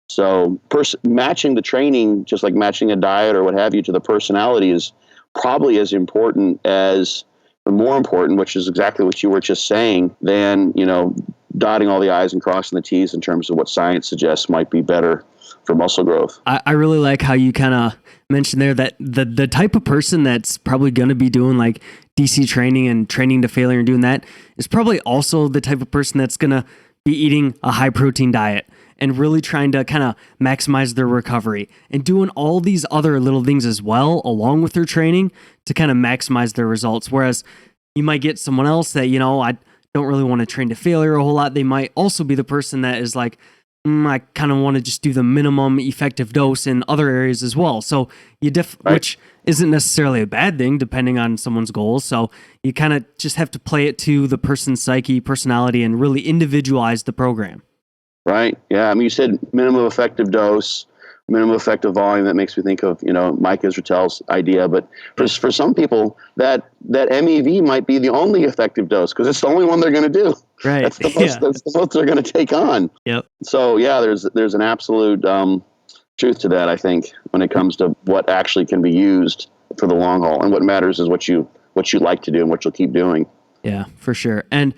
So matching the training, just like matching a diet or what have you, to the personality is probably as important as, or more important, which is exactly what you were just saying, than, dotting all the I's and crossing the T's in terms of what science suggests might be better for muscle growth. I really like how you kind of mentioned there that the type of person that's probably going to be doing like DC training and training to failure and doing that is probably also the type of person that's going to be eating a high protein diet and really trying to kind of maximize their recovery and doing all these other little things as well along with their training to kind of maximize their results. Whereas you might get someone else that, I don't really want to train to failure a whole lot. They might also be the person that is like, I kind of want to just do the minimum effective dose in other areas as well. So which isn't necessarily a bad thing depending on someone's goals. So you kind of just have to play it to the person's psyche, personality, and really individualize the program. Right. Yeah. I mean, you said minimum effective dose, minimum effective volume. That makes me think of, Mike Israetel's idea. But for some people, that MEV might be the only effective dose because it's the only one they're going to do. Right. That's the most they're going to take on. Yep. So yeah, there's an absolute truth to that, I think, when it comes to what actually can be used for the long haul, and what matters is what you like to do and what you'll keep doing. Yeah, for sure. And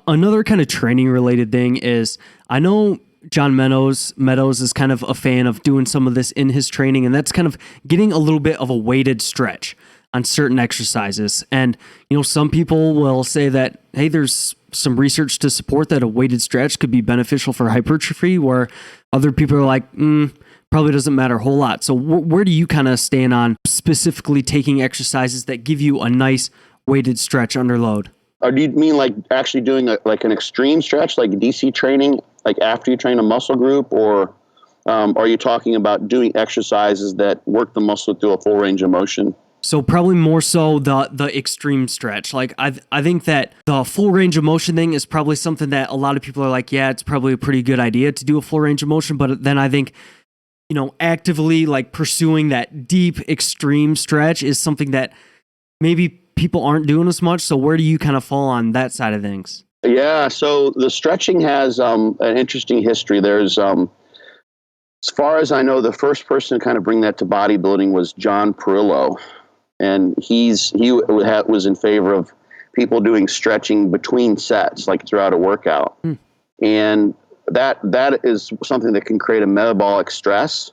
another kind of training related thing is, I know John Meadows is kind of a fan of doing some of this in his training, and that's kind of getting a little bit of a weighted stretch on certain exercises. And, some people will say that, hey, there's some research to support that a weighted stretch could be beneficial for hypertrophy, where other people are like, probably doesn't matter a whole lot. So where do you kind of stand on specifically taking exercises that give you a nice weighted stretch under load? Or do you mean like actually doing an extreme stretch, like DC training, like after you train a muscle group, or are you talking about doing exercises that work the muscle through a full range of motion? So probably more so the extreme stretch. Like I think that the full range of motion thing is probably something that a lot of people are like, yeah, it's probably a pretty good idea to do a full range of motion. But then I think, actively like pursuing that deep extreme stretch is something that maybe people aren't doing as much. So where do you kind of fall on that side of things? Yeah, so the stretching has an interesting history. There's, as far as I know, the first person to kind of bring that to bodybuilding was John Perillo. And he was in favor of people doing stretching between sets, like throughout a workout. And that is something that can create a metabolic stress.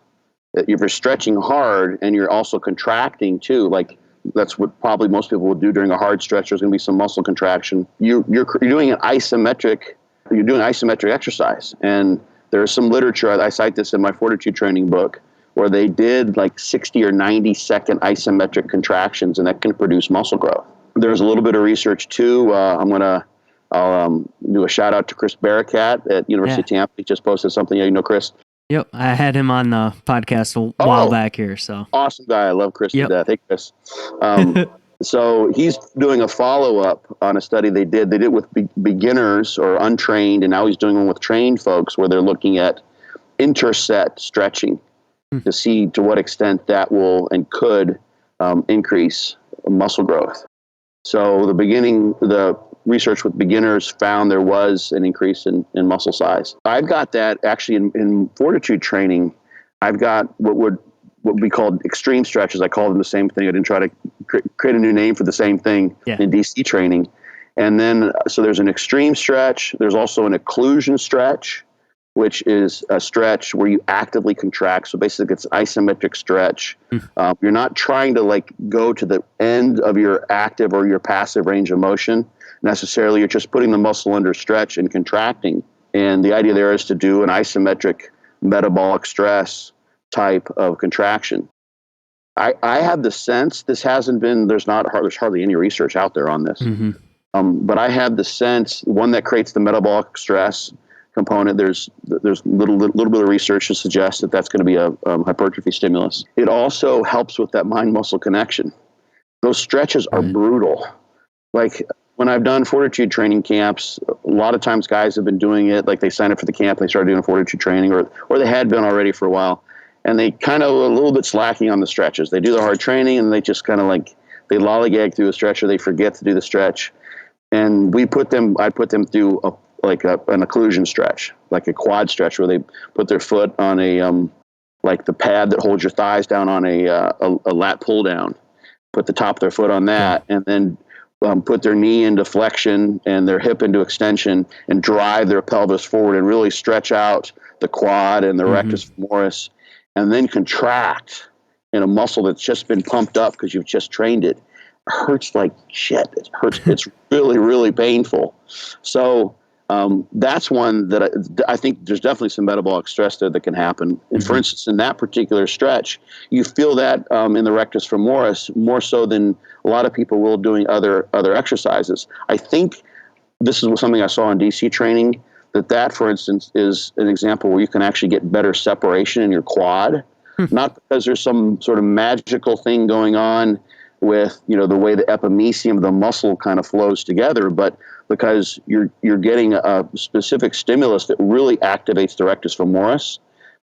If you're stretching hard and you're also contracting too, like that's what probably most people will do during a hard stretch. There's going to be some muscle contraction. You're doing isometric exercise. And there's some literature, I cite this in my fortitude training book, where they did like 60 or 90 second isometric contractions, and that can produce muscle growth. There's a little bit of research too. I'll do a shout out to Chris Barakat at University of Tampa. He just posted something. You know Chris? Yep, I had him on the podcast a while back here. So awesome guy. I love Chris to death. Hey, Chris. So he's doing a follow-up on a study they did. They did it with beginners or untrained, and now he's doing one with trained folks where they're looking at interset stretching to see to what extent that will and could increase muscle growth. So the research with beginners found there was an increase in muscle size. I've got that actually in fortitude training. I've got what we called extreme stretches. I called them the same thing. I didn't try to create a new name for the same thing in DC training. And then, so there's an extreme stretch. There's also an occlusion stretch, which is a stretch where you actively contract. So basically it's isometric stretch. You're not trying to go to the end of your active or your passive range of motion necessarily. You're just putting the muscle under stretch and contracting. And the idea there is to do an isometric metabolic stress type of contraction. I have the sense there's hardly any research out there on this. But I have the sense, one that creates the metabolic stress component, there's little bit of research to suggest that that's going to be a hypertrophy stimulus. It also helps with that mind-muscle connection. Those stretches are brutal. Like when I've done fortitude training camps, a lot of times guys have been doing it, like they sign up for the camp, they start doing fortitude training, or they had been already for a while, and they kind of a little bit slacking on the stretches. They do the hard training, and they just kind of like, they lollygag through the stretch, or they forget to do the stretch. And I put them through an occlusion stretch, like a quad stretch, where they put their foot on like the pad that holds your thighs down on a lat pull down, put the top of their foot on that, and then put their knee into flexion and their hip into extension and drive their pelvis forward and really stretch out the quad and the rectus femoris, and then contract in a muscle that's just been pumped up because you've just trained it. Hurts like shit. It hurts. It's really, really painful. So that's one that I think there's definitely some metabolic stress there that can happen. And for instance, in that particular stretch, you feel that in the rectus femoris more so than a lot of people will doing other exercises. I think this is something I saw in DC training, that for instance is an example where you can actually get better separation in your quad, not because there's some sort of magical thing going on with, the way the epimysium of the muscle kind of flows together, but because you're getting a specific stimulus that really activates the rectus femoris.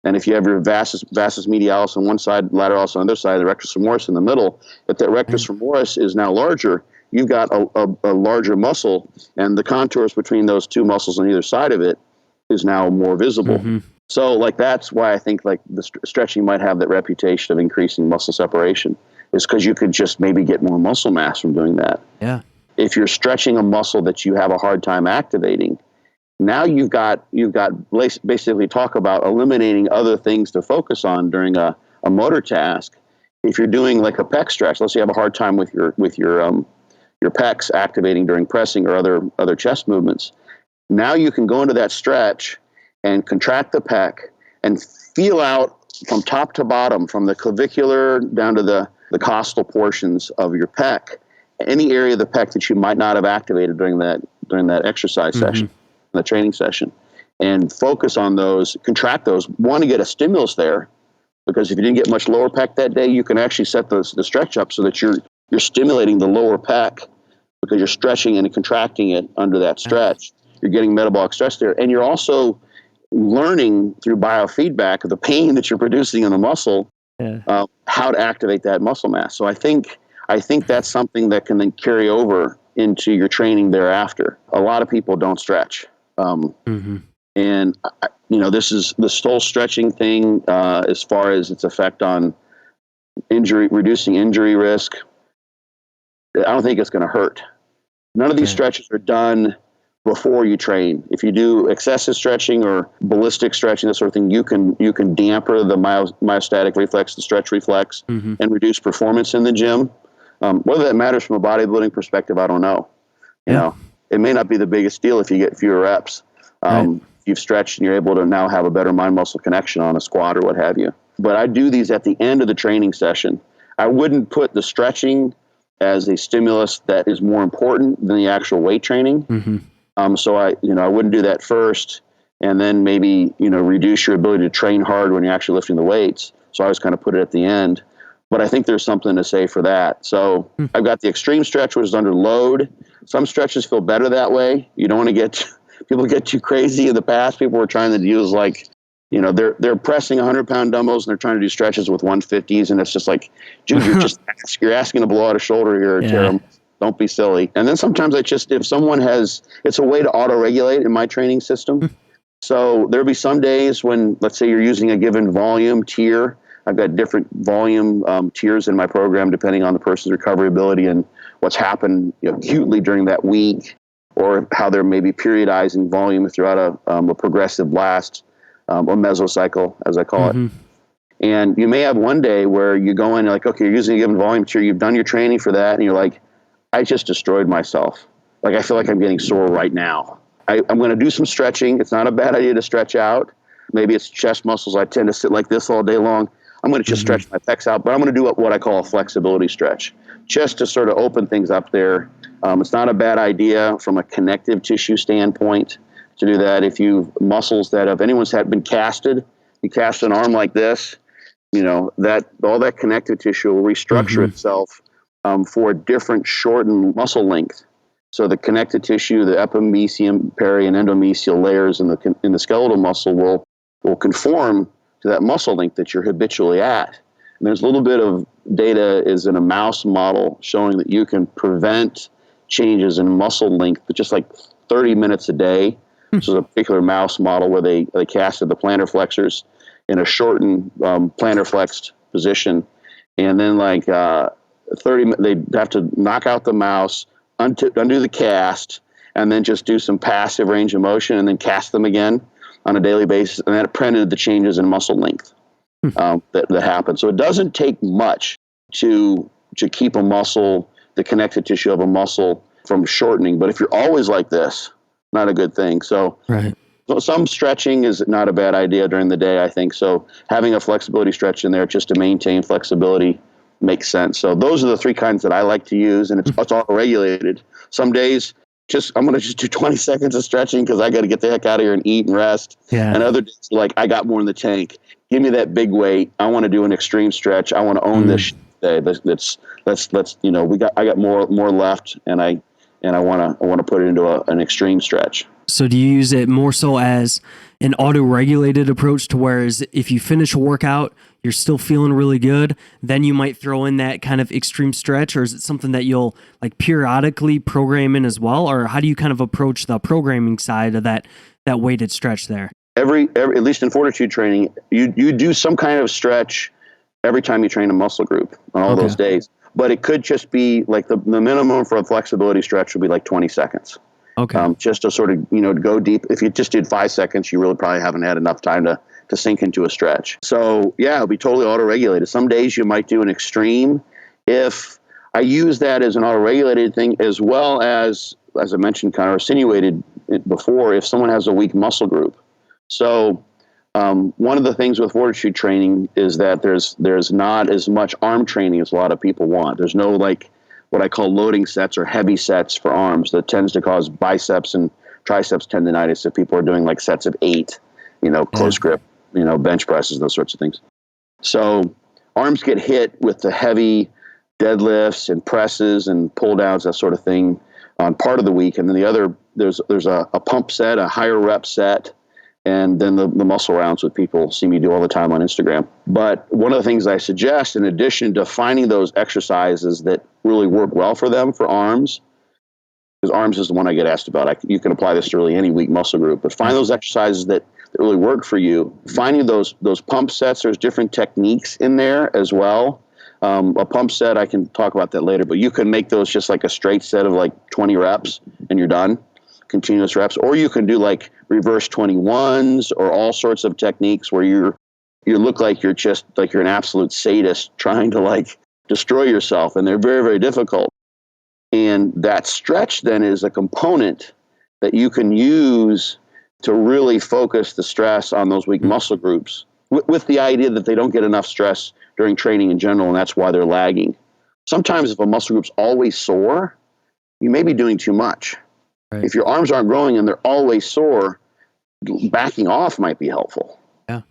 And if you have your vastus medialis on one side, lateralis on the other side, the rectus femoris in the middle, if that rectus femoris is now larger, you've got a larger muscle, and the contours between those two muscles on either side of it is now more visible. So like that's why I think like the stretching might have that reputation of increasing muscle separation. Is because you could just maybe get more muscle mass from doing that. Yeah. If you're stretching a muscle that you have a hard time activating, now you've got basically talk about eliminating other things to focus on during a motor task. If you're doing like a pec stretch, let's say you have a hard time with your pecs activating during pressing or other chest movements. Now you can go into that stretch and contract the pec and feel out from top to bottom, from the clavicular down to the costal portions of your pec, any area of the pec that you might not have activated during that exercise session, the training session, and focus on those, contract those. Want to get a stimulus there, because if you didn't get much lower pec that day, you can actually set the stretch up so that you're stimulating the lower pec, because you're stretching and contracting it under that stretch. You're getting metabolic stress there, and you're also learning through biofeedback of the pain that you're producing in the muscle, how to activate that muscle mass. So I think that's something that can then carry over into your training thereafter. A lot of people don't stretch. And this whole stretching thing, as far as its effect on reducing injury risk, I don't think it's going to hurt. None of these stretches are done before you train. If you do excessive stretching or ballistic stretching, that sort of thing, you can damper the myostatic reflex, the stretch reflex, and reduce performance in the gym. Whether that matters from a bodybuilding perspective, I don't know. You know, it may not be the biggest deal if you get fewer reps. You've stretched and you're able to now have a better mind-muscle connection on a squat or what have you. But I do these at the end of the training session. I wouldn't put the stretching as a stimulus that is more important than the actual weight training. So I wouldn't do that first, and then maybe, reduce your ability to train hard when you're actually lifting the weights. So I always kind of put it at the end. But I think there's something to say for that. So I've got the extreme stretch, which is under load. Some stretches feel better that way. You don't want to people get too crazy. In the past, people were trying to use they're pressing 100-pound dumbbells and they're trying to do stretches with 150s, and it's just like, dude, you're asking to blow out a shoulder here. Don't be silly. And then sometimes if someone it's a way to auto-regulate in my training system. So there'll be some days when, let's say you're using a given volume tier. I've got different volume tiers in my program depending on the person's recovery ability and what's happened acutely during that week, or how they're maybe periodizing volume throughout a progressive blast or mesocycle, as I call it. And you may have one day where you go in like, okay, you're using a given volume tier, you've done your training for that, and you're like, I just destroyed myself. Like, I feel like I'm getting sore right now. I'm going to do some stretching. It's not a bad idea to stretch out. Maybe it's chest muscles. I tend to sit like this all day long. I'm going to just stretch my pecs out, but I'm going to do what I call a flexibility stretch, just to sort of open things up there. It's not a bad idea from a connective tissue standpoint to do that. If muscles that if anyone's been casted, you cast an arm like this, that all that connective tissue will restructure itself for a different shortened muscle length. So the connective tissue, the epimysium, peri, and endomysial layers in the skeletal muscle will conform to that muscle length that you're habitually at. And there's a little bit of data is in a mouse model showing that you can prevent changes in muscle length, but just like 30 minutes a day. This is a particular mouse model where they casted the plantar flexors in a shortened plantar flexed position, and then like 30, they have to knock out the mouse, undo the cast, and then just do some passive range of motion, and then cast them again on a daily basis, and that printed the changes in muscle length that happen. So it doesn't take much to keep a muscle, the connective tissue of a muscle, from shortening. But if you're always like this, not a good thing. So some stretching is not a bad idea during the day, I think. So having a flexibility stretch in there just to maintain flexibility makes sense. So those are the three kinds that I like to use, and it's all regulated. Some days, I'm going to just do 20 seconds of stretching because I got to get the heck out of here and eat and rest. Yeah. And other days, like, I got more in the tank. Give me that big weight. I want to do an extreme stretch. I want to own this day. Let's I got more left, and I want to put it into an extreme stretch. So do you use it more so as an auto-regulated approach to whereas if you finish a workout, you're still feeling really good, then you might throw in that kind of extreme stretch, or is it something that you'll like periodically program in as well? Or how do you kind of approach the programming side of that weighted stretch there? Every at least in fortitude training, you do some kind of stretch every time you train a muscle group on all those days. But it could just be like the minimum for a flexibility stretch would be like 20 seconds. Okay. Just to sort of, to go deep. If you just did 5 seconds, you really probably haven't had enough time to sink into a stretch. So yeah, it'll be totally auto-regulated. Some days you might do an extreme. If I use that as an auto-regulated thing, as well as I mentioned, kind of insinuated it before, if someone has a weak muscle group. So one of the things with fortitude training is that there's not as much arm training as a lot of people want. There's no like what I call loading sets or heavy sets for arms that tends to cause biceps and triceps tendonitis if people are doing like sets of 8, close grip, bench presses, those sorts of things. So arms get hit with the heavy deadlifts and presses and pull downs, that sort of thing on part of the week. And then the other, there's a pump set, a higher rep set, and then the muscle rounds that people see me do all the time on Instagram. But one of the things I suggest, in addition to finding those exercises that really work well for them for arms, because arms is the one I get asked about. You can apply this to really any weak muscle group, but find those exercises that really work for you. Finding those pump sets, there's different techniques in there as well. A pump set, I can talk about that later, but you can make those just like a straight set of like 20 reps and you're done. Continuous reps, or you can do like reverse 21s or all sorts of techniques where you look like you're just like you're an absolute sadist trying to like destroy yourself, and they're very, very difficult. And that stretch then is a component that you can use to really focus the stress on those weak muscle groups with the idea that they don't get enough stress during training in general, and that's why they're lagging. Sometimes if a muscle group's always sore, you may be doing too much. Right. If your arms aren't growing and they're always sore, backing off might be helpful. Yeah.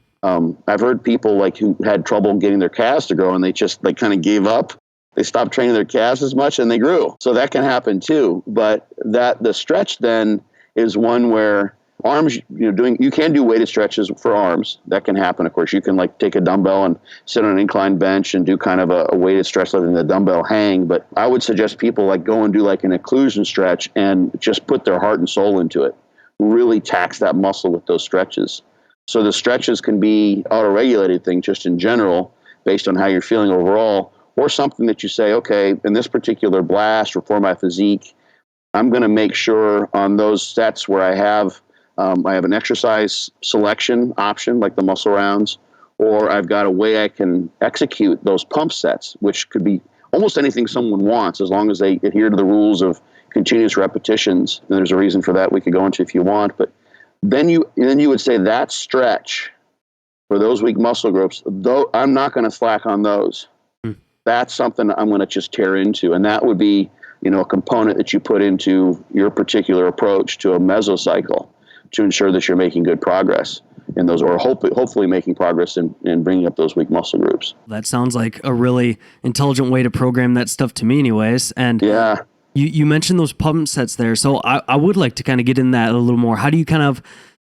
I've heard people like who had trouble getting their calves to grow and they just like kind of gave up. They stopped training their calves as much and they grew. So that can happen too. But the stretch then is one where arms, you can do weighted stretches for arms. That can happen. Of course, you can like take a dumbbell and sit on an inclined bench and do kind of a weighted stretch, letting the dumbbell hang. But I would suggest people like go and do like an occlusion stretch and just put their heart and soul into it. Really tax that muscle with those stretches. So the stretches can be auto-regulated thing just in general based on how you're feeling overall, or something that you say, okay, in this particular blast or for my physique, I'm going to make sure on those sets where I have an exercise selection option, like the muscle rounds, or I've got a way I can execute those pump sets, which could be almost anything someone wants, as long as they adhere to the rules of continuous repetitions. And there's a reason for that we could go into if you want. But then you would say that stretch for those weak muscle groups, though I'm not going to slack on those. That's something I'm going to just tear into. And that would be, a component that you put into your particular approach to a mesocycle to ensure that you're making good progress in those, or hopefully making progress in bringing up those weak muscle groups. That sounds like a really intelligent way to program that stuff to me anyways. And yeah, you mentioned those pump sets there. So I would like to kind of get in that a little more. How do you kind of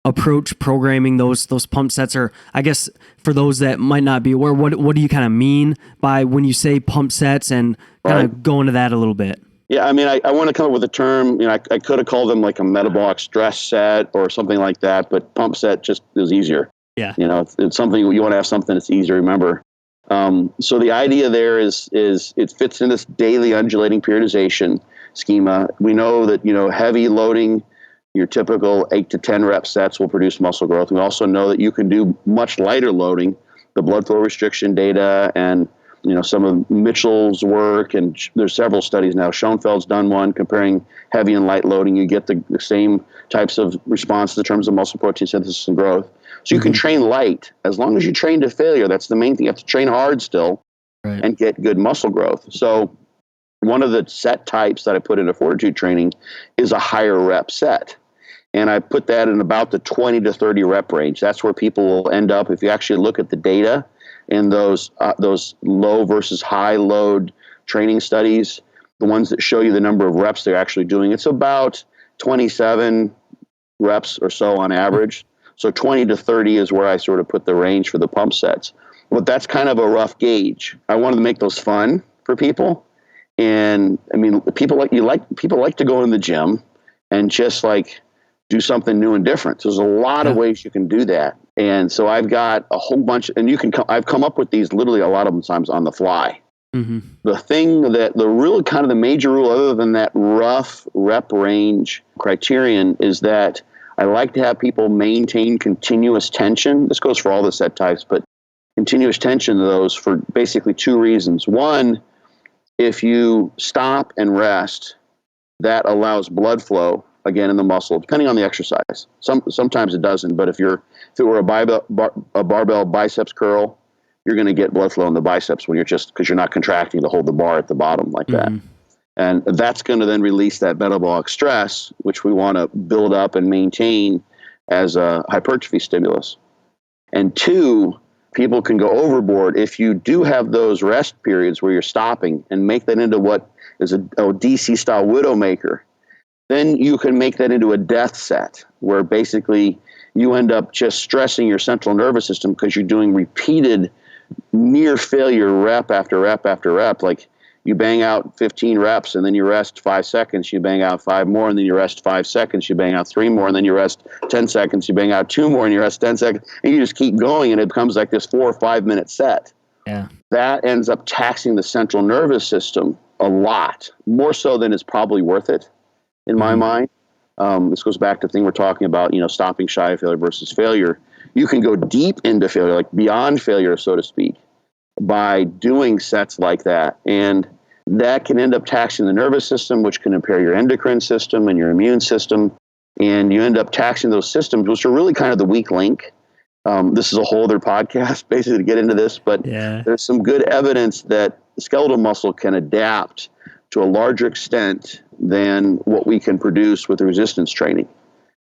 approach programming those pump sets? Or I guess for those that might not be aware, what do you kind of mean by when you say pump sets, and kind of go into that a little bit? Yeah, I mean, I want to come up with a term. I could have called them like a metabolic stress set or something like that, but pump set just is easier. Yeah. It's something you want to have something that's easy to remember. So the idea there is it fits in this daily undulating periodization schema. We know that, heavy loading, your typical 8 to 10 rep sets will produce muscle growth. We also know that you can do much lighter loading, the blood flow restriction data and some of Mitchell's work, and there's several studies now. Schoenfeld's done one comparing heavy and light loading. You get the same types of responses in terms of muscle protein synthesis and growth. So you can train light as long as you train to failure. That's the main thing. You have to train hard still, right, and get good muscle growth. So one of the set types that I put into fortitude training is a higher rep set. And I put that in about the 20 to 30 rep range. That's where people will end up if you actually look at the data in those low versus high load training studies, the ones that show you the number of reps they're actually doing. It's about 27 reps or so on average. So 20 to 30 is where I sort of put the range for the pump sets. But that's kind of a rough gauge. I wanted to make those fun for people. And I mean, people like to go in the gym and just like do something new and different. So there's a lot of ways you can do that. And so I've got a whole bunch, and I've come up with these literally a lot of them times on the fly. Mm-hmm. The real kind of the major rule, other than that rough rep range criterion, is that I like to have people maintain continuous tension. This goes for all the set types, but continuous tension of those for basically two reasons. One, if you stop and rest, that allows blood flow again in the muscle, depending on the exercise. Sometimes it doesn't, but if it were a barbell biceps curl, you're going to get blood flow in the biceps when because you're not contracting to hold the bar at the bottom like that. And that's going to then release that metabolic stress, which we want to build up and maintain as a hypertrophy stimulus. And two, people can go overboard if you do have those rest periods where you're stopping and make that into what is a DC style widowmaker. Then you can make that into a death set where basically you end up just stressing your central nervous system because you're doing repeated near failure rep after rep after rep. Like you bang out 15 reps and then you rest 5 seconds, you bang out 5 more, and then you rest 5 seconds, you bang out 3 more, and then you rest 10 seconds, you bang out 2 more, and you rest 10 seconds, and you just keep going, and it becomes like this 4 or 5 minute set. Yeah. That ends up taxing the central nervous system a lot, more so than it's probably worth it. In my mind, this goes back to the thing we're talking about, stopping shy of failure versus failure. You can go deep into failure, like beyond failure, so to speak, by doing sets like that. And that can end up taxing the nervous system, which can impair your endocrine system and your immune system. And you end up taxing those systems, which are really kind of the weak link. This is a whole other podcast, basically, to get into this. But there's some good evidence that the skeletal muscle can adapt to a larger extent than what we can produce with resistance training.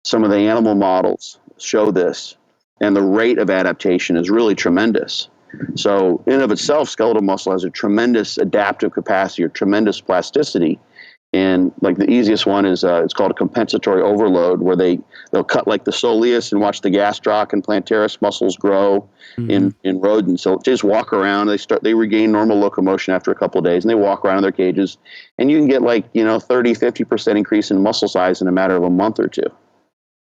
Some of the animal models show this, and the rate of adaptation is really tremendous. So in and of itself, skeletal muscle has a tremendous adaptive capacity or tremendous plasticity. And like the easiest one is it's called a compensatory overload, where they'll cut like the soleus and watch the gastroc and plantaris muscles grow in rodents. So just walk around, they regain normal locomotion after a couple of days, and they walk around in their cages, and you can get 30-50% increase in muscle size in a matter of a month or two.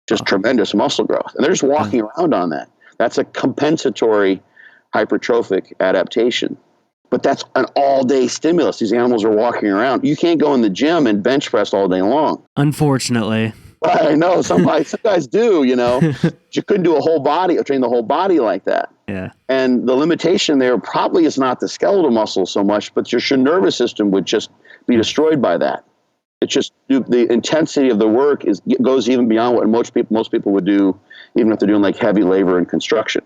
Just tremendous muscle growth, and they're just walking around on that. That's a compensatory hypertrophic adaptation. But that's an all-day stimulus. These animals are walking around. You can't go in the gym and bench press all day long. Unfortunately. I know. Some guys do, You couldn't do train the whole body like that. Yeah. And the limitation there probably is not the skeletal muscle so much, but your nervous system would just be destroyed by that. It's just the intensity of the work goes even beyond what most people would do, even if they're doing like heavy labor and construction.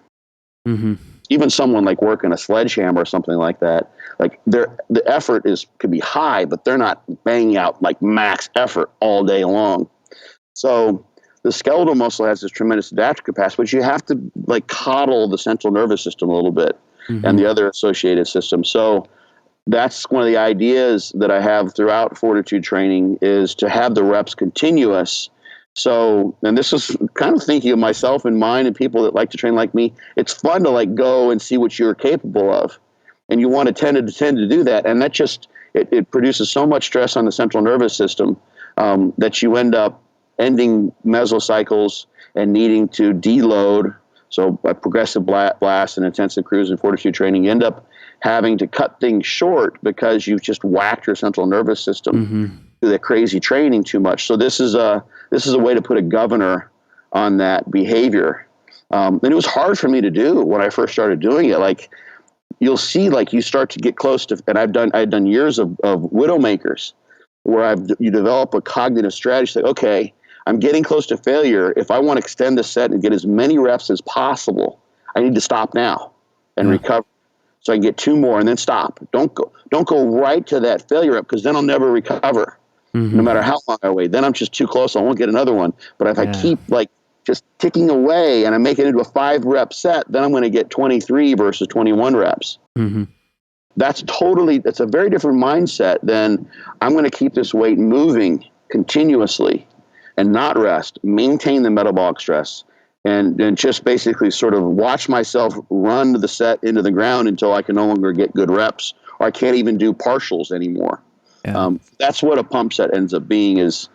Mm-hmm. Even someone like working a sledgehammer or something like that, like the effort could be high, but they're not banging out like max effort all day long. So the skeletal muscle has this tremendous adaptive capacity, but you have to like coddle the central nervous system a little bit and the other associated systems. So that's one of the ideas that I have throughout fortitude training, is to have the reps continuous. So, and this is kind of thinking of myself in mind and people that like to train like me. It's fun to like go and see what you're capable of, and you want to tend to do that, and that just it produces so much stress on the central nervous system that you end up ending mesocycles and needing to deload. So by progressive blast and intensive cruise and fortitude training, you end up having to cut things short because you've just whacked your central nervous system through that crazy training too much. So this is a way to put a governor on that behavior. And it was hard for me to do when I first started doing it. Like, you'll see, like, you start to get close to, and I've done years of widowmakers where you develop a cognitive strategy. Like, okay, I'm getting close to failure. If I want to extend the set and get as many reps as possible, I need to stop now and recover. So I can get 2 more and then stop. Don't go right to that failure up, because then I'll never recover, no matter how long I wait. Then I'm just too close. I won't get another one. But if I keep like just ticking away and I make it into a 5-rep set, then I'm going to get 23 versus 21 reps. That's a very different mindset than I'm going to keep this weight moving continuously and not rest, maintain the metabolic stress, and just basically sort of watch myself run the set into the ground until I can no longer get good reps, or I can't even do partials anymore. That's what a pump set ends up being, is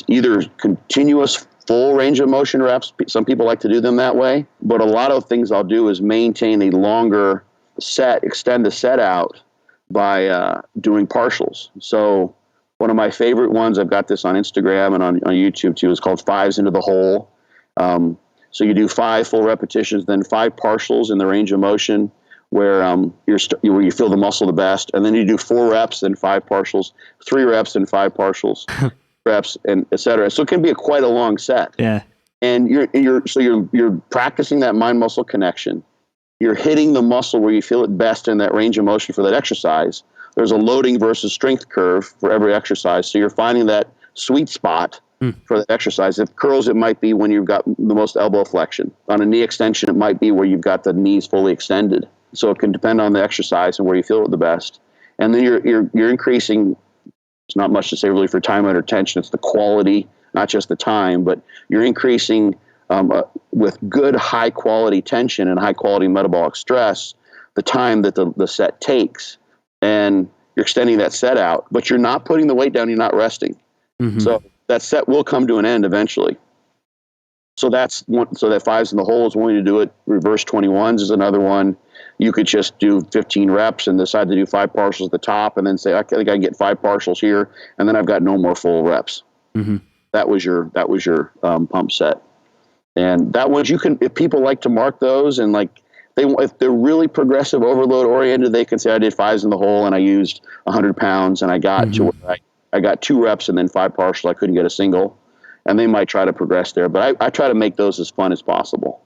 either continuous full range of motion reps. Some people like to do them that way, but a lot of things I'll do is maintain a longer set, extend the set out by doing partials. So one of my favorite ones, I've got this on Instagram and on YouTube too, is called 5s into the hole. So you do 5 full repetitions, then 5 partials in the range of motion where where you feel the muscle the best, and then you do 4 reps, then 5 partials, 3 reps and 5 partials, reps, and etc. So it can be quite a long set. Yeah. And you're practicing that mind muscle connection. You're hitting the muscle where you feel it best in that range of motion for that exercise. There's a loading versus strength curve for every exercise, so you're finding that sweet spot for that exercise. If curls, it might be when you've got the most elbow flexion. On a knee extension, it might be where you've got the knees fully extended. So it can depend on the exercise and where you feel it the best. And then you're increasing. It's not much to say really for time under tension. It's the quality, not just the time, but you're increasing with good high quality tension and high quality metabolic stress the time that the set takes, and you're extending that set out. But you're not putting the weight down. You're not resting. So that set will come to an end eventually. So that's one. So that 5s in the hole is one way to do it. Reverse 21s is another one. You could just do 15 reps and decide to do 5 partials at the top, and then say, I think I can get 5 partials here, and then I've got no more full reps. That was your pump set. And that ones, you can, if people like to mark those, and like if they're really progressive overload oriented, they can say I did 5s in the hole and I used 100 pounds and I got to where I got 2 reps and then 5 partials. I couldn't get a single, and they might try to progress there. But I try to make those as fun as possible.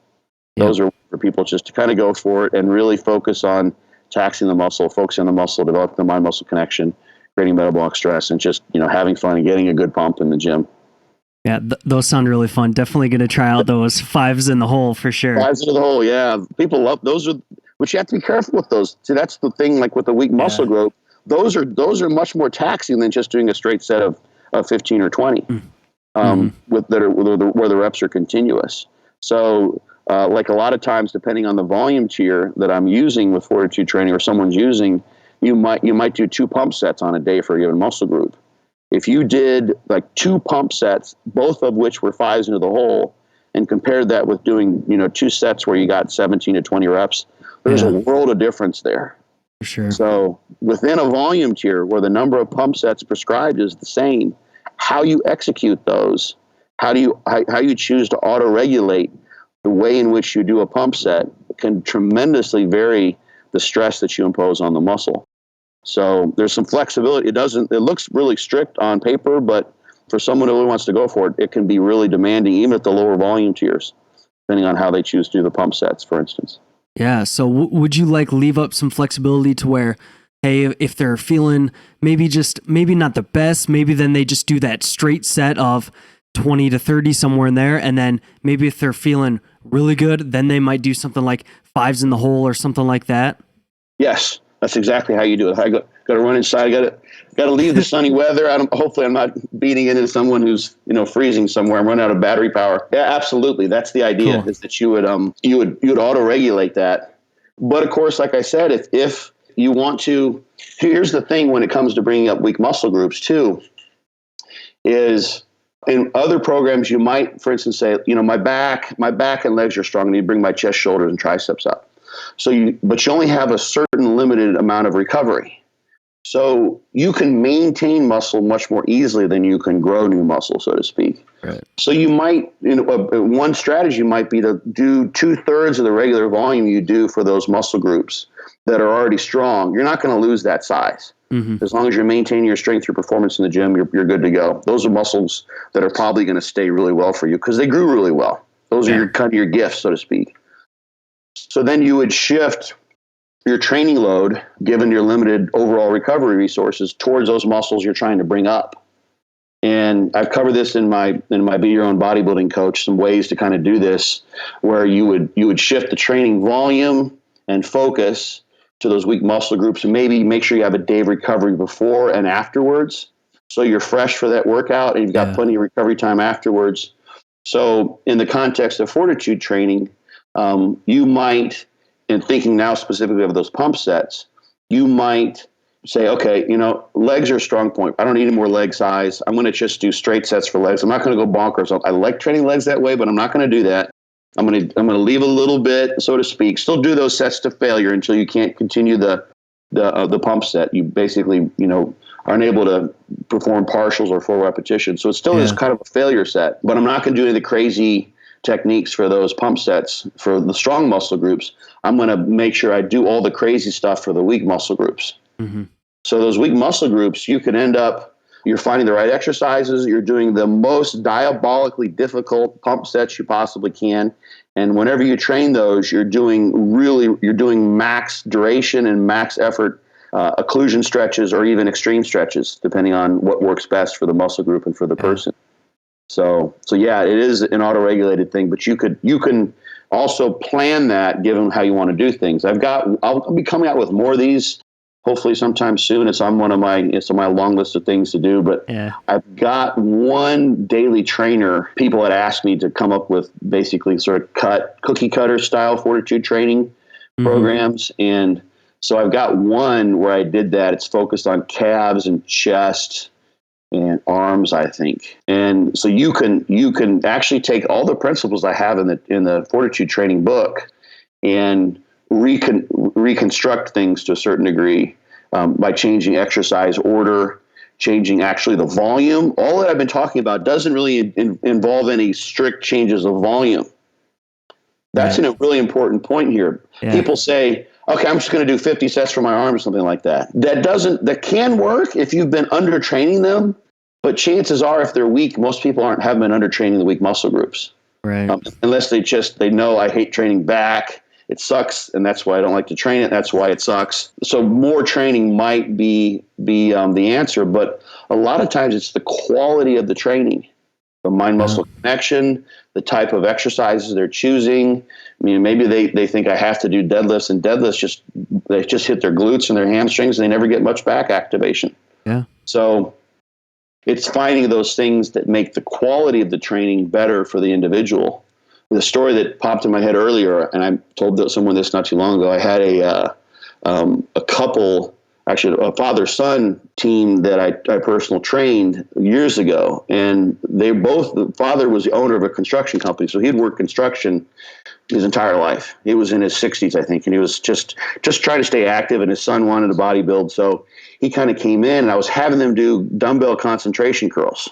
Those are for people just to kind of go for it and really focus on taxing the muscle, focusing on the muscle, developing the mind muscle connection, creating metabolic stress, and just having fun and getting a good pump in the gym. Yeah, those sound really fun. Definitely going to try out those 5s in the hole for sure. 5s into the hole, yeah. People love those. But you have to be careful with those. See, that's the thing. Like with the weak muscle growth, those are much more taxing than just doing a straight set of 15 or 20, where the reps are continuous. So, like a lot of times, depending on the volume tier that I'm using with fortitude training or someone's using, you might do 2 pump sets on a day for a given muscle group. If you did like 2 pump sets, both of which were 5s into the hole, and compared that with doing 2 sets where you got 17 to 20 reps, there's a world of difference there. For sure. So within a volume tier where the number of pump sets prescribed is the same, how you execute those, how you choose to auto-regulate the way in which you do a pump set can tremendously vary the stress that you impose on the muscle. So there's some flexibility. It looks really strict on paper, but for someone who really wants to go for it, it can be really demanding, even at the lower volume tiers, depending on how they choose to do the pump sets, for instance. Yeah. So would you like leave up some flexibility to where, hey, if they're feeling maybe not the best, maybe then they just do that straight set of 20 to 30 somewhere in there. And then maybe if they're feeling really good, then they might do something like 5s in the hole or something like that. Yes, that's exactly how you do it. I got to run inside. Got to leave the sunny weather. Hopefully I'm not beating into someone who's freezing somewhere. I'm running out of battery power. Yeah, absolutely. That's the idea. Cool. Is that you would auto regulate that. But of course, like I said, if you want to, here's the thing when it comes to bringing up weak muscle groups too, is in other programs you might, for instance, say, my back and legs are strong. I need to bring my chest, shoulders, and triceps up. But you only have a certain limited amount of recovery. So you can maintain muscle much more easily than you can grow new muscle, so to speak. Right. So you might, one strategy might be to do 2/3 of the regular volume you do for those muscle groups that are already strong. You're not going to lose that size. Mm-hmm. As long as you're maintaining your strength, your performance in the gym, you're good to go. Those are muscles that are probably going to stay really well for you because they grew really well. Those are kind of your gifts, so to speak. So then you would shift your training load, given your limited overall recovery resources, towards those muscles you're trying to bring up. And I've covered this in my Be Your Own Bodybuilding Coach, some ways to kind of do this, where you would shift the training volume and focus to those weak muscle groups, and maybe make sure you have a day of recovery before and afterwards, so you're fresh for that workout and you've got plenty of recovery time afterwards. So in the context of fortitude training, you might, and thinking now specifically of those pump sets, you might say, okay, legs are a strong point. I don't need any more leg size. I'm going to just do straight sets for legs. I'm not going to go bonkers. I like training legs that way, but I'm not going to do that. I'm going to leave a little bit, so to speak. Still do those sets to failure until you can't continue the pump set. You basically, aren't able to perform partials or full repetitions. So it still is kind of a failure set, but I'm not going to do any of the crazy techniques for those pump sets for the strong muscle groups. I'm going to make sure I do all the crazy stuff for the weak muscle groups. Mm-hmm. So those weak muscle groups, you can end up, you're finding the right exercises, you're doing the most diabolically difficult pump sets you possibly can. And whenever you train those, you're doing max duration and max effort occlusion stretches or even extreme stretches, depending on what works best for the muscle group and for the person. So yeah, it is an auto-regulated thing, but you can also plan that given how you want to do things. I'll be coming out with more of these hopefully sometime soon. It's on my long list of things to do, but I've got one daily trainer. People had asked me to come up with basically sort of cookie cutter style fortitude training programs. And so I've got one where I did that. It's focused on calves and chest and arms, I think. And so you can actually take all the principles I have in the fortitude training book and reconstruct things to a certain degree by changing exercise order, changing actually the volume. All that I've been talking about doesn't really involve any strict changes of volume. That's a really important point here. Yeah. People say, okay, I'm just going to do 50 sets for my arm or something like that. That can work if you've been under training them, but chances are if they're weak, most people haven't been under training the weak muscle groups. Right. Unless they know I hate training back. It sucks, and that's why I don't like to train it. That's why it sucks. So more training might be the answer, but a lot of times it's the quality of the training, the mind-muscle connection, the type of exercises they're choosing. I mean, maybe they think I have to do deadlifts, and deadlifts they just hit their glutes and their hamstrings, and they never get much back activation. Yeah. So it's finding those things that make the quality of the training better for the individual. The story that popped in my head earlier, and I told someone this not too long ago, I had a couple, actually a father-son team that I personal trained years ago. And the father was the owner of a construction company. So he'd worked construction his entire life. He was in his 60s, I think. And he was just trying to stay active, and his son wanted to bodybuild. So he kind of came in, and I was having them do dumbbell concentration curls.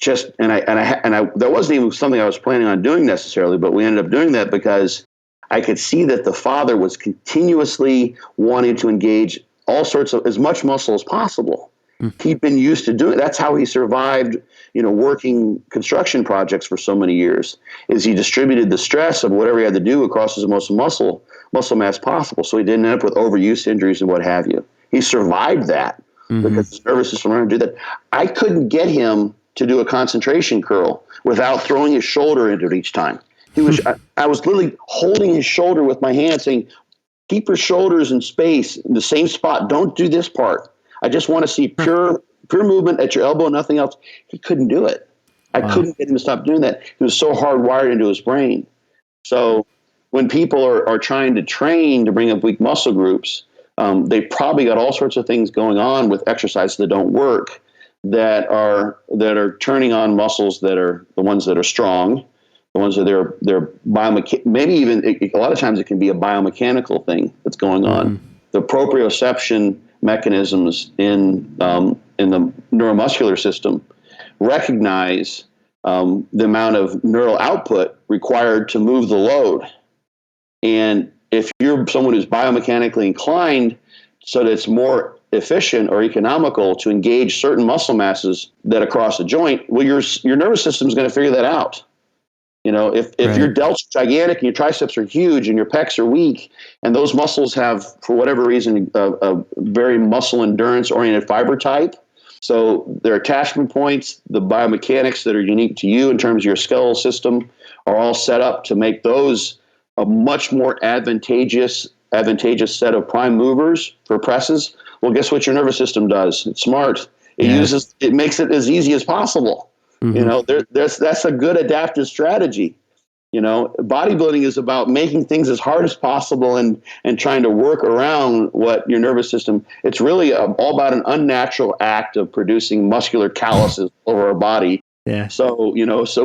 And that wasn't even something I was planning on doing necessarily, but we ended up doing that because I could see that the father was continuously wanting to engage all sorts of as much muscle as possible. He'd been used to doing it. That's how he survived, working construction projects for so many years, is he distributed the stress of whatever he had to do across as much muscle mass possible. So he didn't end up with overuse injuries and what have you. He survived that because his nervous system learned to do that. I couldn't get him to do a concentration curl without throwing his shoulder into it each time. I was literally holding his shoulder with my hand saying, keep your shoulders in space in the same spot. Don't do this part. I just want to see pure movement at your elbow, nothing else. He couldn't do it. I couldn't get him to stop doing that. He was so hardwired into his brain. So when people are trying to train to bring up weak muscle groups, they probably got all sorts of things going on with exercises that don't work, that are turning on muscles that are the ones that are strong, the ones that they're maybe even a lot of times it can be a biomechanical thing that's going on. The proprioception mechanisms in the neuromuscular system recognize the amount of neural output required to move the load. And if you're someone who's biomechanically inclined so that it's more efficient or economical to engage certain muscle masses that across a joint, well, your nervous system is going to figure that out. If your delts are gigantic and your triceps are huge and your pecs are weak, and those muscles have, for whatever reason, a very muscle endurance oriented fiber type, so their attachment points, the biomechanics that are unique to you in terms of your skeletal system, are all set up to make those a much more advantageous set of prime movers for presses. Well, guess what your nervous system does? It's smart. It makes it as easy as possible. That's a good adaptive strategy. Bodybuilding is about making things as hard as possible and trying to work around what your nervous system. It's really all about an unnatural act of producing muscular calluses over our body. Yeah. So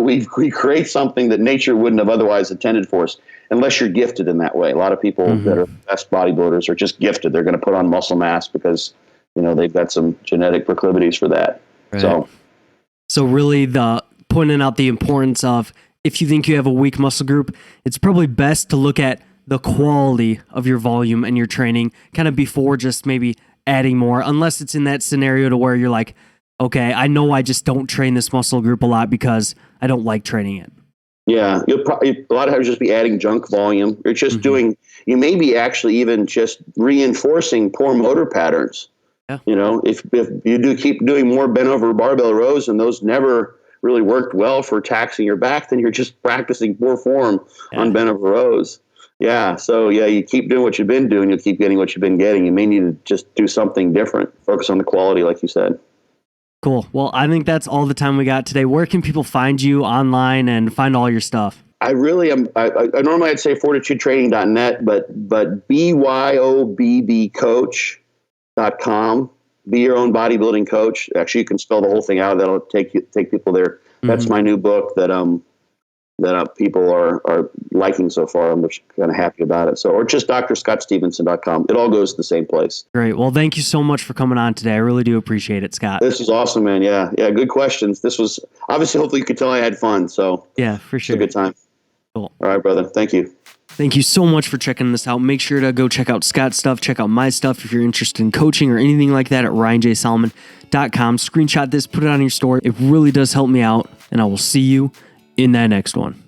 we create something that nature wouldn't have otherwise intended for us, unless you're gifted in that way. A lot of people that are best bodybuilders are just gifted. They're going to put on muscle mass because they've got some genetic proclivities for that. Right. So really pointing out the importance of, if you think you have a weak muscle group, it's probably best to look at the quality of your volume and your training kind of before just maybe adding more, unless it's in that scenario to where you're like, okay, I know I just don't train this muscle group a lot because I don't like training it. Yeah, you'll probably a lot of times just be adding junk volume. You're just you may be actually even just reinforcing poor motor patterns. Yeah. If you keep doing more bent over barbell rows and those never really worked well for taxing your back, then you're just practicing poor form on bent over rows. Yeah. So you keep doing what you've been doing, you'll keep getting what you've been getting. You may need to just do something different. Focus on the quality, like you said. Cool. Well, I think that's all the time we got today. Where can people find you online and find all your stuff? I really am. I normally I'd say fortitudetraining.net, but BYOBBcoach.com. Be your own bodybuilding coach. Actually, you can spell the whole thing out. That'll take people there. That's my new book that people are liking so far. I'm just kind of happy about it. So, or just drscottstevenson.com. It all goes to the same place. Great. Well, thank you so much for coming on today. I really do appreciate it, Scott. This was awesome, man. Yeah. Good questions. This was obviously, hopefully you could tell I had fun. So yeah, for sure. It's a good time. Cool. All right, brother. Thank you. Thank you so much for checking this out. Make sure to go check out Scott's stuff. Check out my stuff if you're interested in coaching or anything like that at ryanjsolomon.com. Screenshot this, put it on your story. It really does help me out, and I will see you in that next one.